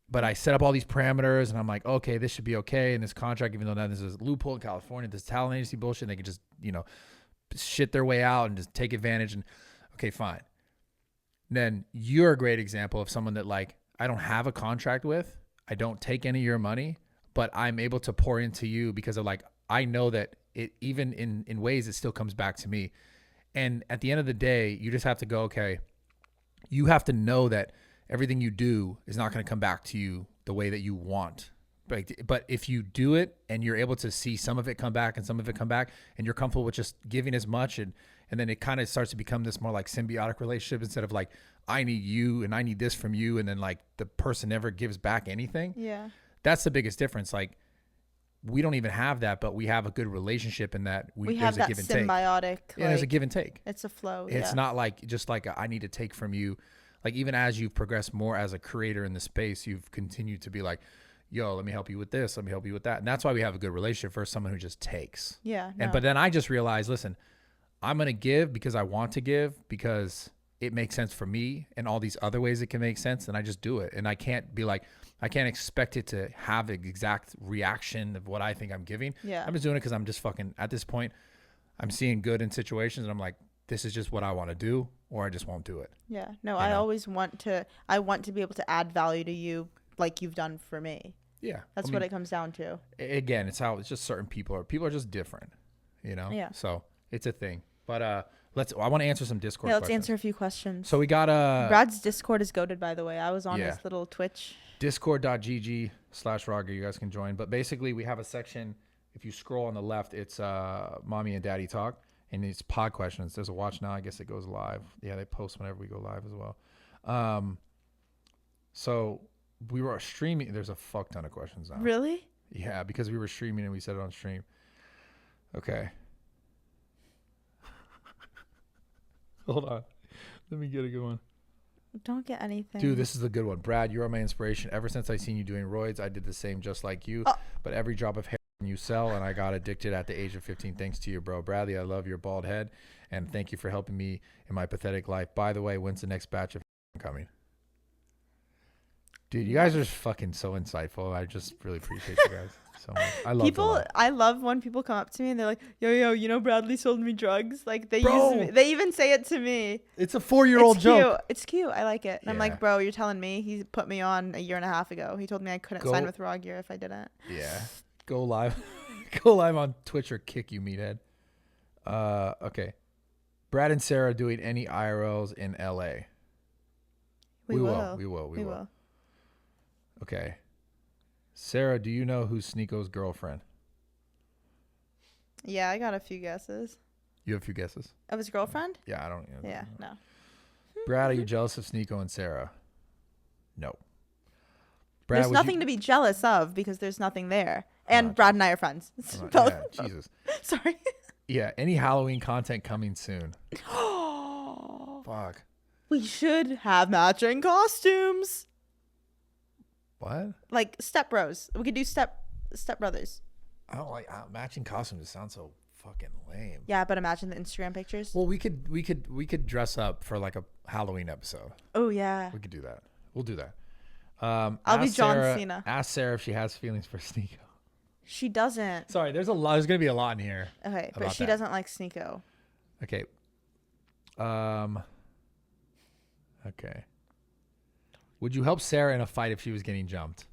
But I set up all these parameters, and I'm like, okay, this should be okay in this contract, even though now this is a loophole in California, this talent agency bullshit, and they can just, shit their way out and just take advantage. And okay, fine. Then you're a great example of someone that like, I don't have a contract with, I don't take any of your money, but I'm able to pour into you because of like, I know that it, even in ways, it still comes back to me. And at the end of the day, you just have to go, okay, you have to know that everything you do is not going to come back to you the way that you want. But if you do it and you're able to see some of it come back and some of it come back, and you're comfortable with just giving as much, and then it kind of starts to become this more like symbiotic relationship, instead of like, I need you and I need this from you, and then like the person never gives back anything. Yeah. That's the biggest difference. Like we don't even have that, but we have a good relationship in that we have that symbiotic. Yeah, there's a give and take. It's a flow. It's not like just like I need to take from you. Like even as you've progressed more as a creator in the space, you've continued to be like, yo, let me help you with this. Let me help you with that. And that's why we have a good relationship versus someone who just takes. Yeah. But then I just realized, listen, I'm going to give because I want to give, because it makes sense for me, and all these other ways it can make sense, and I just do it. And I can't be like, I can't expect it to have the exact reaction of what I think I'm giving. Yeah. I'm just doing it because I'm just fucking, at this point, I'm seeing good in situations, and I'm like, this is just what I want to do, or I just won't do it. Yeah. No, I always want to be able to add value to you like you've done for me. Yeah. That's what it comes down to. Again, it's just certain people are just different, you know? Yeah. So it's a thing. But I want to answer some Discord questions. Let's answer a few questions. So we got Brad's Discord is goated, by the way. I was on his little Twitch. Discord.gg/Roger. You guys can join. But basically, we have a section. If you scroll on the left, it's Mommy and Daddy Talk. And it's pod questions. There's a watch now. I guess it goes live. Yeah, they post whenever we go live as well. So we were streaming. There's a fuck ton of questions now. Really? Yeah, because we were streaming and we said it on stream. Okay. Hold on. Let me get a good one. Don't get anything. Dude, this is a good one. Brad, you are my inspiration. Ever since I seen you doing roids, I did the same just like you. But every drop of hair you sell, and I got addicted at the age of 15 thanks to you, bro. Bradley, I love your bald head, and thank you for helping me in my pathetic life. By the way, when's the next batch of coming? Dude, you guys are fucking so insightful. I just really appreciate you guys so much. I love people. I love when people come up to me and they're like, "Yo, you know Bradley sold me drugs." Like they even say it to me. It's a 4-year-old joke. It's cute. I like it. And I'm like, bro, you're telling me he put me on a year and a half ago. He told me I couldn't sign with Raw Gear if I didn't. Yeah. Go live. Go live on Twitch or kick you, meathead. Okay. Brad and Sarah doing any IRLs in LA? We will. Okay. Sarah, do you know who's Sneako's girlfriend? Yeah, I got a few guesses. You have a few guesses? Of his girlfriend? Yeah, I don't. Yeah, no. Brad, are you jealous of Sneako and Sara? No. Brad, there's nothing to be jealous of because there's nothing there. And Brad and I are friends. Yeah, Jesus. Sorry. Yeah, any Halloween content coming soon? Fuck. We should have matching costumes. What? Like Step Bros. We could do Step Brothers. I don't like matching costumes. It sounds so fucking lame. Yeah, but imagine the Instagram pictures. Well, we could dress up for like a Halloween episode. Oh yeah. We could do that. We'll do that. I'll be John Cena. Ask Sarah if she has feelings for Sneako. She doesn't. Sorry, there's gonna be a lot in here. Okay, but she doesn't like Sneako. Okay. Okay. Would you help Sarah in a fight if she was getting jumped?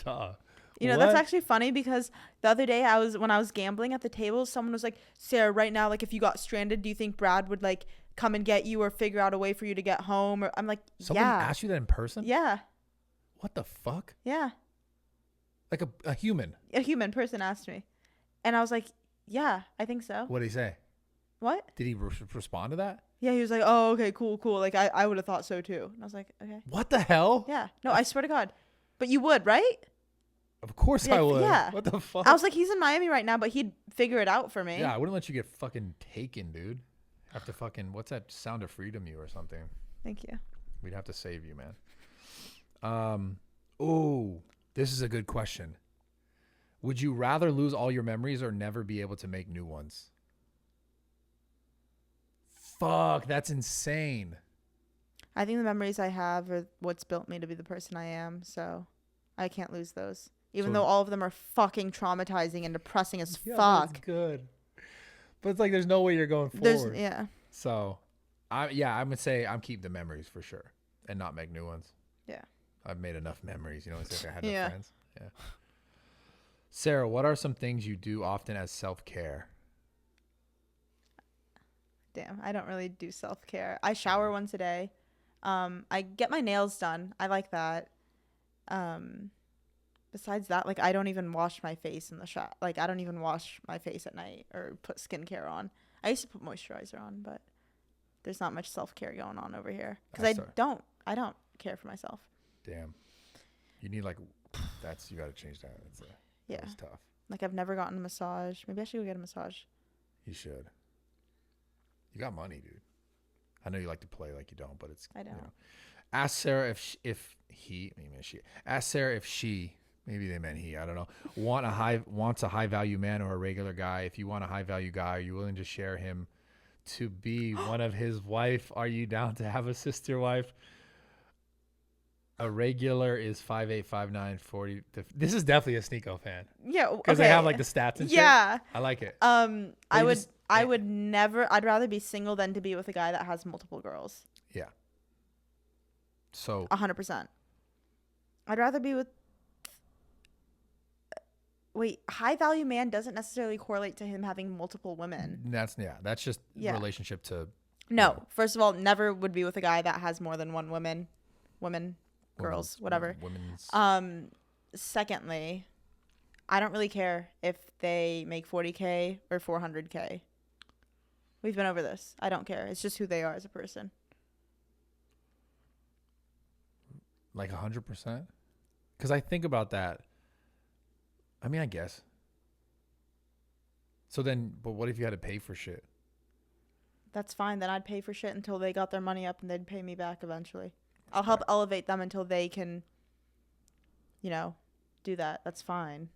Duh. You know, that's actually funny because the other day when I was gambling at the table, someone was like, Sarah, right now, like if you got stranded, do you think Brad would like come and get you or figure out a way for you to get home? Or I'm like, Someone asked you that in person? Yeah. What the fuck? Yeah. Like a human? A human person asked me. And I was like, yeah, I think so. What did he say? What? Did he respond to that? Yeah, he was like, oh, okay, cool. Like, I would have thought so, too. And I was like, okay. What the hell? Yeah. No, I swear to God. But you would, right? Of course I would. Yeah. What the fuck? I was like, he's in Miami right now, but he'd figure it out for me. Yeah, I wouldn't let you get fucking taken, dude. Have to fucking, what's that, Sound of Freedom you or something? Thank you. We'd have to save you, man. Oh, this is a good question. Would you rather lose all your memories or never be able to make new ones? Fuck, that's insane. I think the memories I have are what's built me to be the person I am, so I can't lose those. Even though all of them are fucking traumatizing and depressing as fuck. That's good. But it's like there's no way you're going forward. Yeah. So, I'm gonna say I'm keep the memories for sure and not make new ones. Yeah. I've made enough memories, you know. It's like I had no friends. Yeah. Sarah, what are some things you do often as self-care? Damn, I don't really do self-care. I shower once a day. I get my nails done. I like that. Besides that, like I don't even wash my face in the shower. Like I don't even wash my face at night or put skincare on. I used to put moisturizer on, but there's not much self-care going on over here because I don't care for myself. Damn. You need like you got to change that. That's tough. Like I've never gotten a massage. Maybe I should go get a massage. You should. You got money, dude. I know you like to play like you don't, but it's. I don't. You know. Ask Sarah Ask Sarah if she, maybe they meant he, I don't know, wants a high value man or a regular guy. If you want a high value guy, are you willing to share him to be one of his wife. Are you down to have a sister wife? A regular is 5'8", 5'9", 40. This is definitely a Sneako fan. Yeah, Because they have like the stats and shit. Yeah. I like it. I would never. I'd rather be single than to be with a guy that has multiple girls. Yeah. So 100%. I'd rather be with. Wait, high value man doesn't necessarily correlate to him having multiple women. That's just relationship to. No, first of all, never would be with a guy that has more than one women, girls, whatever. Women's. Secondly, I don't really care if they make 40K or 400K. We've been over this. I don't care. It's just who they are as a person. Like 100%? Because I think about that. I mean, I guess. So then, but what if you had to pay for shit? That's fine. Then I'd pay for shit until they got their money up and they'd pay me back eventually. I'll help elevate them until they can, do that. That's fine.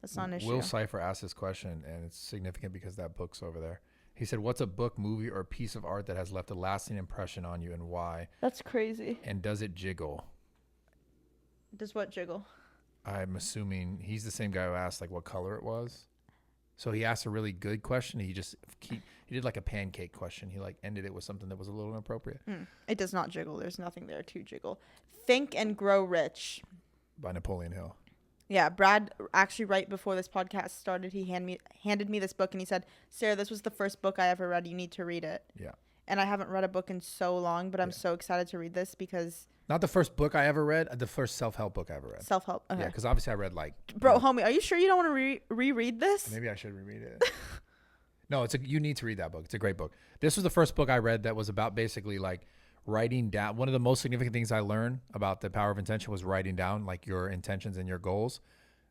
That's not an issue. Will Cypher asked this question, and it's significant because that book's over there. He said, what's a book, movie, or piece of art that has left a lasting impression on you and why? That's crazy. And does it jiggle? Does what jiggle? I'm assuming he's the same guy who asked like what color it was. So he asked a really good question. He did like a pancake question. He like ended it with something that was a little inappropriate. It does not jiggle. There's nothing there to jiggle. Think and Grow Rich By Napoleon Hill. Yeah, Brad actually right before this podcast started, he handed me this book and he said, "Sarah, this was the first book I ever read. You need to read it." Yeah. And I haven't read a book in so long, but I'm so excited to read this because not the first book I ever read, the first self-help book I ever read. Self-help. Okay. Yeah, because obviously I read like. Bro, homie, are you sure you don't want to reread this? Maybe I should reread it. No, you need to read that book. It's a great book. This was the first book I read that was about basically like writing down. One of the most significant things I learned about the power of intention was writing down like your intentions and your goals,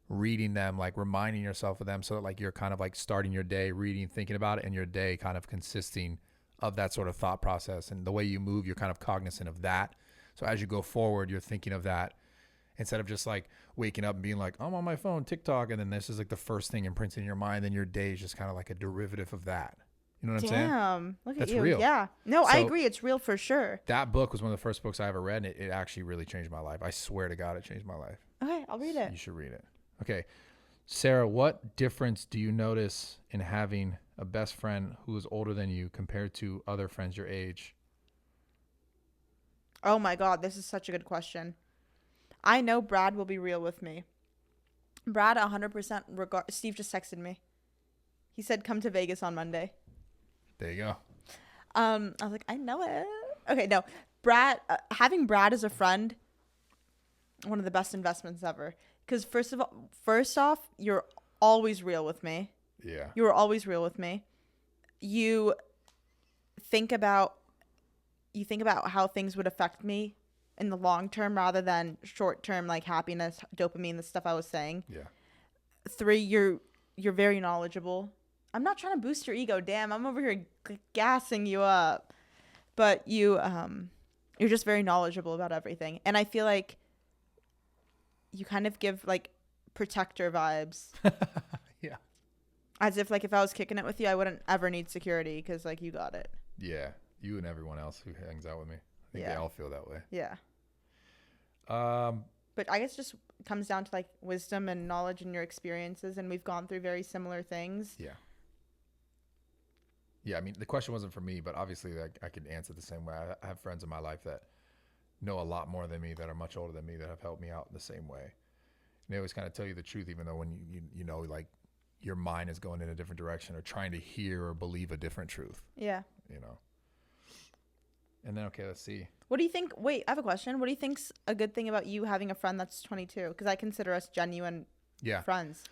reading them, like reminding yourself of them so that like you're kind of like starting your day reading, thinking about it, and your day kind of consisting of that sort of thought process. And the way you move, you're kind of cognizant of that. So as you go forward, you're thinking of that instead of just like waking up and being like, I'm on my phone, TikTok, and then this is like the first thing imprinted in your mind. Then your day is just kind of like a derivative of that. You know what I'm saying? Damn, look That's at you. real. Yeah. No, So, I agree. It's real for sure. That book was one of the first books I ever read, and it actually really changed my life. I swear to God, it changed my life. Okay, I'll read it. You should read it. Okay. Sarah, what difference do you notice in having a best friend who is older than you compared to other friends your age? Oh my God, this is such a good question. I know Brad will be real with me. Brad 100% Steve just texted me. He said, come to Vegas on Monday. There you go. I was like, I know it. Okay, no. Brad, having Brad as a friend, one of the best investments ever. Because first off, you're always real with me. Yeah. You were always real with me. You think about how things would affect me in the long term rather than short term, like happiness, dopamine, the stuff I was saying. Yeah. 3, you're very knowledgeable. I'm not trying to boost your ego. Damn, I'm over here gassing you up. But you're just very knowledgeable about everything. And I feel like you kind of give like protector vibes. Yeah. As if like if I was kicking it with you, I wouldn't ever need security because like you got it. Yeah. You and everyone else who hangs out with me. I think they all feel that way. Yeah. But I guess it just comes down to like wisdom and knowledge and your experiences, and we've gone through very similar things. Yeah. Yeah, I mean, the question wasn't for me, but obviously I could answer the same way. I have friends in my life that know a lot more than me, that are much older than me, that have helped me out in the same way. And they always kind of tell you the truth, even though when you know, like your mind is going in a different direction or trying to hear or believe a different truth. Yeah. You know. And then, okay, let's see. What do you think? Wait, I have a question. What do you think's a good thing about you having a friend that's 22? Because I consider us genuine friends.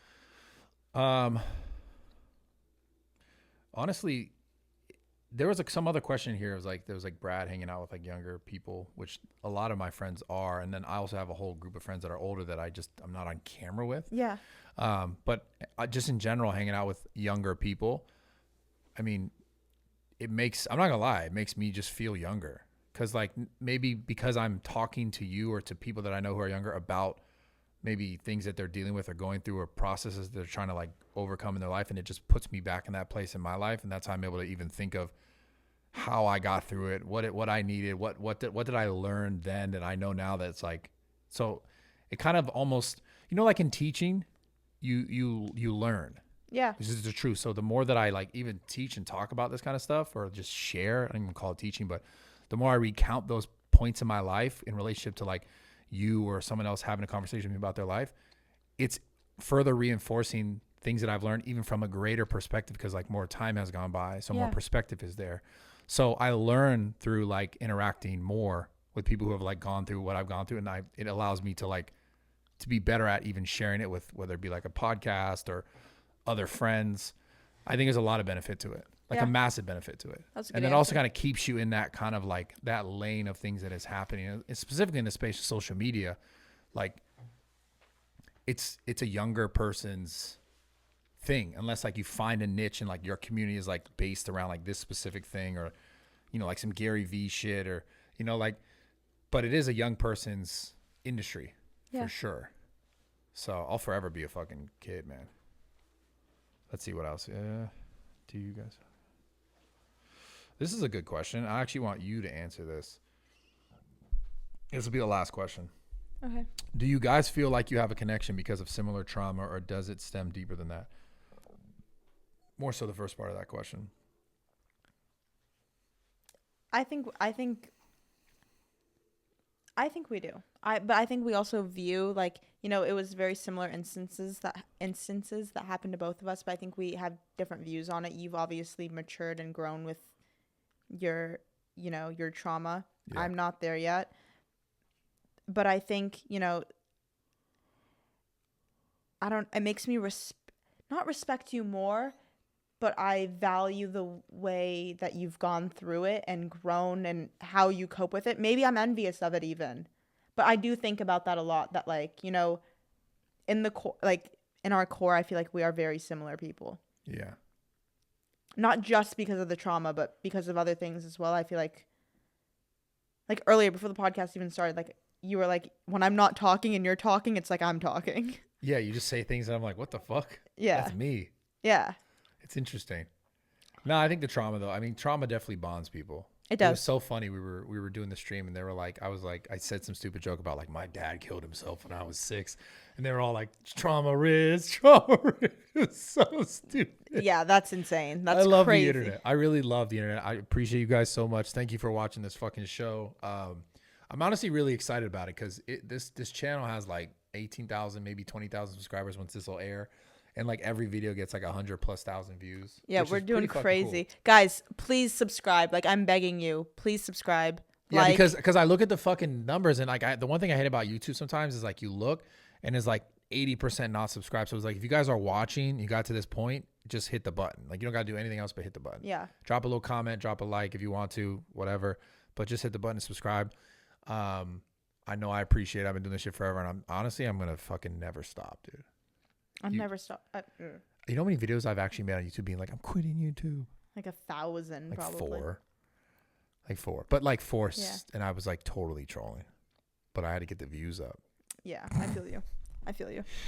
Honestly, there was like some other question here. It was like there was like Brad hanging out with like younger people, which a lot of my friends are, and then I also have a whole group of friends that are older that I'm not on camera with. Yeah. But just in general, hanging out with younger people, I mean, I'm not gonna lie, it makes me just feel younger. Cause like maybe because I'm talking to you or to people that I know who are younger about maybe things that they're dealing with or going through or processes they're trying to like overcome in their life, and it just puts me back in that place in my life, and that's how I'm able to even think of how I got through it, what I needed, what did I learn then that I know now. That's like, so it kind of almost, like in teaching, you learn. Yeah. This is the truth. So the more that I like even teach and talk about this kind of stuff, or just share, I don't even call it teaching, but the more I recount those points in my life in relationship to like you or someone else having a conversation with me about their life, it's further reinforcing things that I've learned even from a greater perspective, because like more time has gone by, so more perspective is there. So I learn through like interacting more with people who have like gone through what I've gone through, and it allows me to like to be better at even sharing it with, whether it be like a podcast or other friends. I think there's a lot of benefit to it, like a massive benefit to it. That's a good and it answer. also kind of keeps you in that kind of like that lane of things that is happening, and specifically in the space of social media. Like it's a younger person's thing, unless like you find a niche and like your community is like based around like this specific thing, or like some Gary V shit, or like, but it is a young person's industry for sure. So I'll forever be a fucking kid, man. Let's see what else. Do you guys? This is a good question. I actually want you to answer this. This will be the last question. Okay. Do you guys feel like you have a connection because of similar trauma, or does it stem deeper than that? More so the first part of that question. I think we do. But I think we also view like, it was very similar instances that happened to both of us, but I think we have different views on it. You've obviously matured and grown with your trauma. Yeah. I'm not there yet. But I think, it makes me not respect you more, but I value the way that you've gone through it and grown and how you cope with it. Maybe I'm envious of it even, but I do think about that a lot, that like, in the core, like in our core, I feel like we are very similar people. Yeah. Not just because of the trauma, but because of other things as well. I feel like earlier before the podcast even started, like you were like, when I'm not talking and you're talking, it's like I'm talking. Yeah. You just say things and I'm like, what the fuck? Yeah. That's me. Yeah. It's interesting. No, I think the trauma though. I mean, trauma definitely bonds people. It does. It was so funny. We were doing the stream and they were like, I said some stupid joke about like my dad killed himself when I was 6, and they were all like, trauma Riz. It was so stupid. Yeah, that's insane. That's I love crazy. the internet. I really love the internet. I appreciate you guys so much. Thank you for watching this fucking show. I'm honestly really excited about it because this channel has like 18,000, maybe 20,000 subscribers once this will air. And like every video gets like 100,000+ views. Yeah, we're doing crazy. Cool. Guys, please subscribe. Like, I'm begging you. Please subscribe. Yeah, because I look at the fucking numbers, and like the one thing I hate about YouTube sometimes is like you look and it's like 80% not subscribed. So it's like, if you guys are watching, you got to this point, just hit the button. Like, you don't got to do anything else but hit the button. Yeah. Drop a little comment, drop a like if you want to, whatever. But just hit the button and subscribe. I know I appreciate it. I've been doing this shit forever, and I'm going to fucking never stop, dude. Never stop. You know how many videos I've actually made on YouTube being like, I'm quitting YouTube? Like 1,000, like probably. Like four. But like four, yeah. And I was like totally trolling. But I had to get the views up. Yeah, I feel you.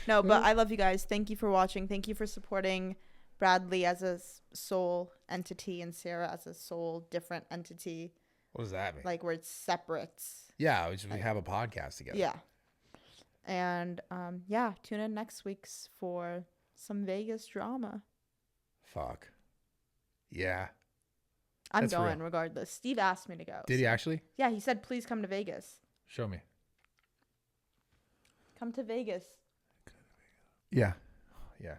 No, but I love you guys. Thank you for watching. Thank you for supporting Bradley as a soul entity and Sara as a soul different entity. What does that mean? Like, where it's separate. Yeah, we have a podcast together. Yeah. And tune in next week's for some Vegas drama. Fuck. Yeah. I'm going regardless. Steve asked me to go. Did he actually? Yeah, he said, please come to Vegas. Show me. Come to Vegas. Yeah. Yeah.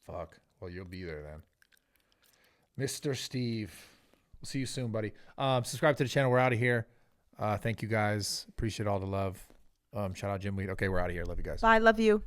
Fuck. Well, you'll be there then. Mr. Steve. We'll see you soon, buddy. Subscribe to the channel. We're out of here. Thank you guys. Appreciate all the love. Shout out Jim Weed. Okay, we're out of here. Love you guys. Bye. Love you.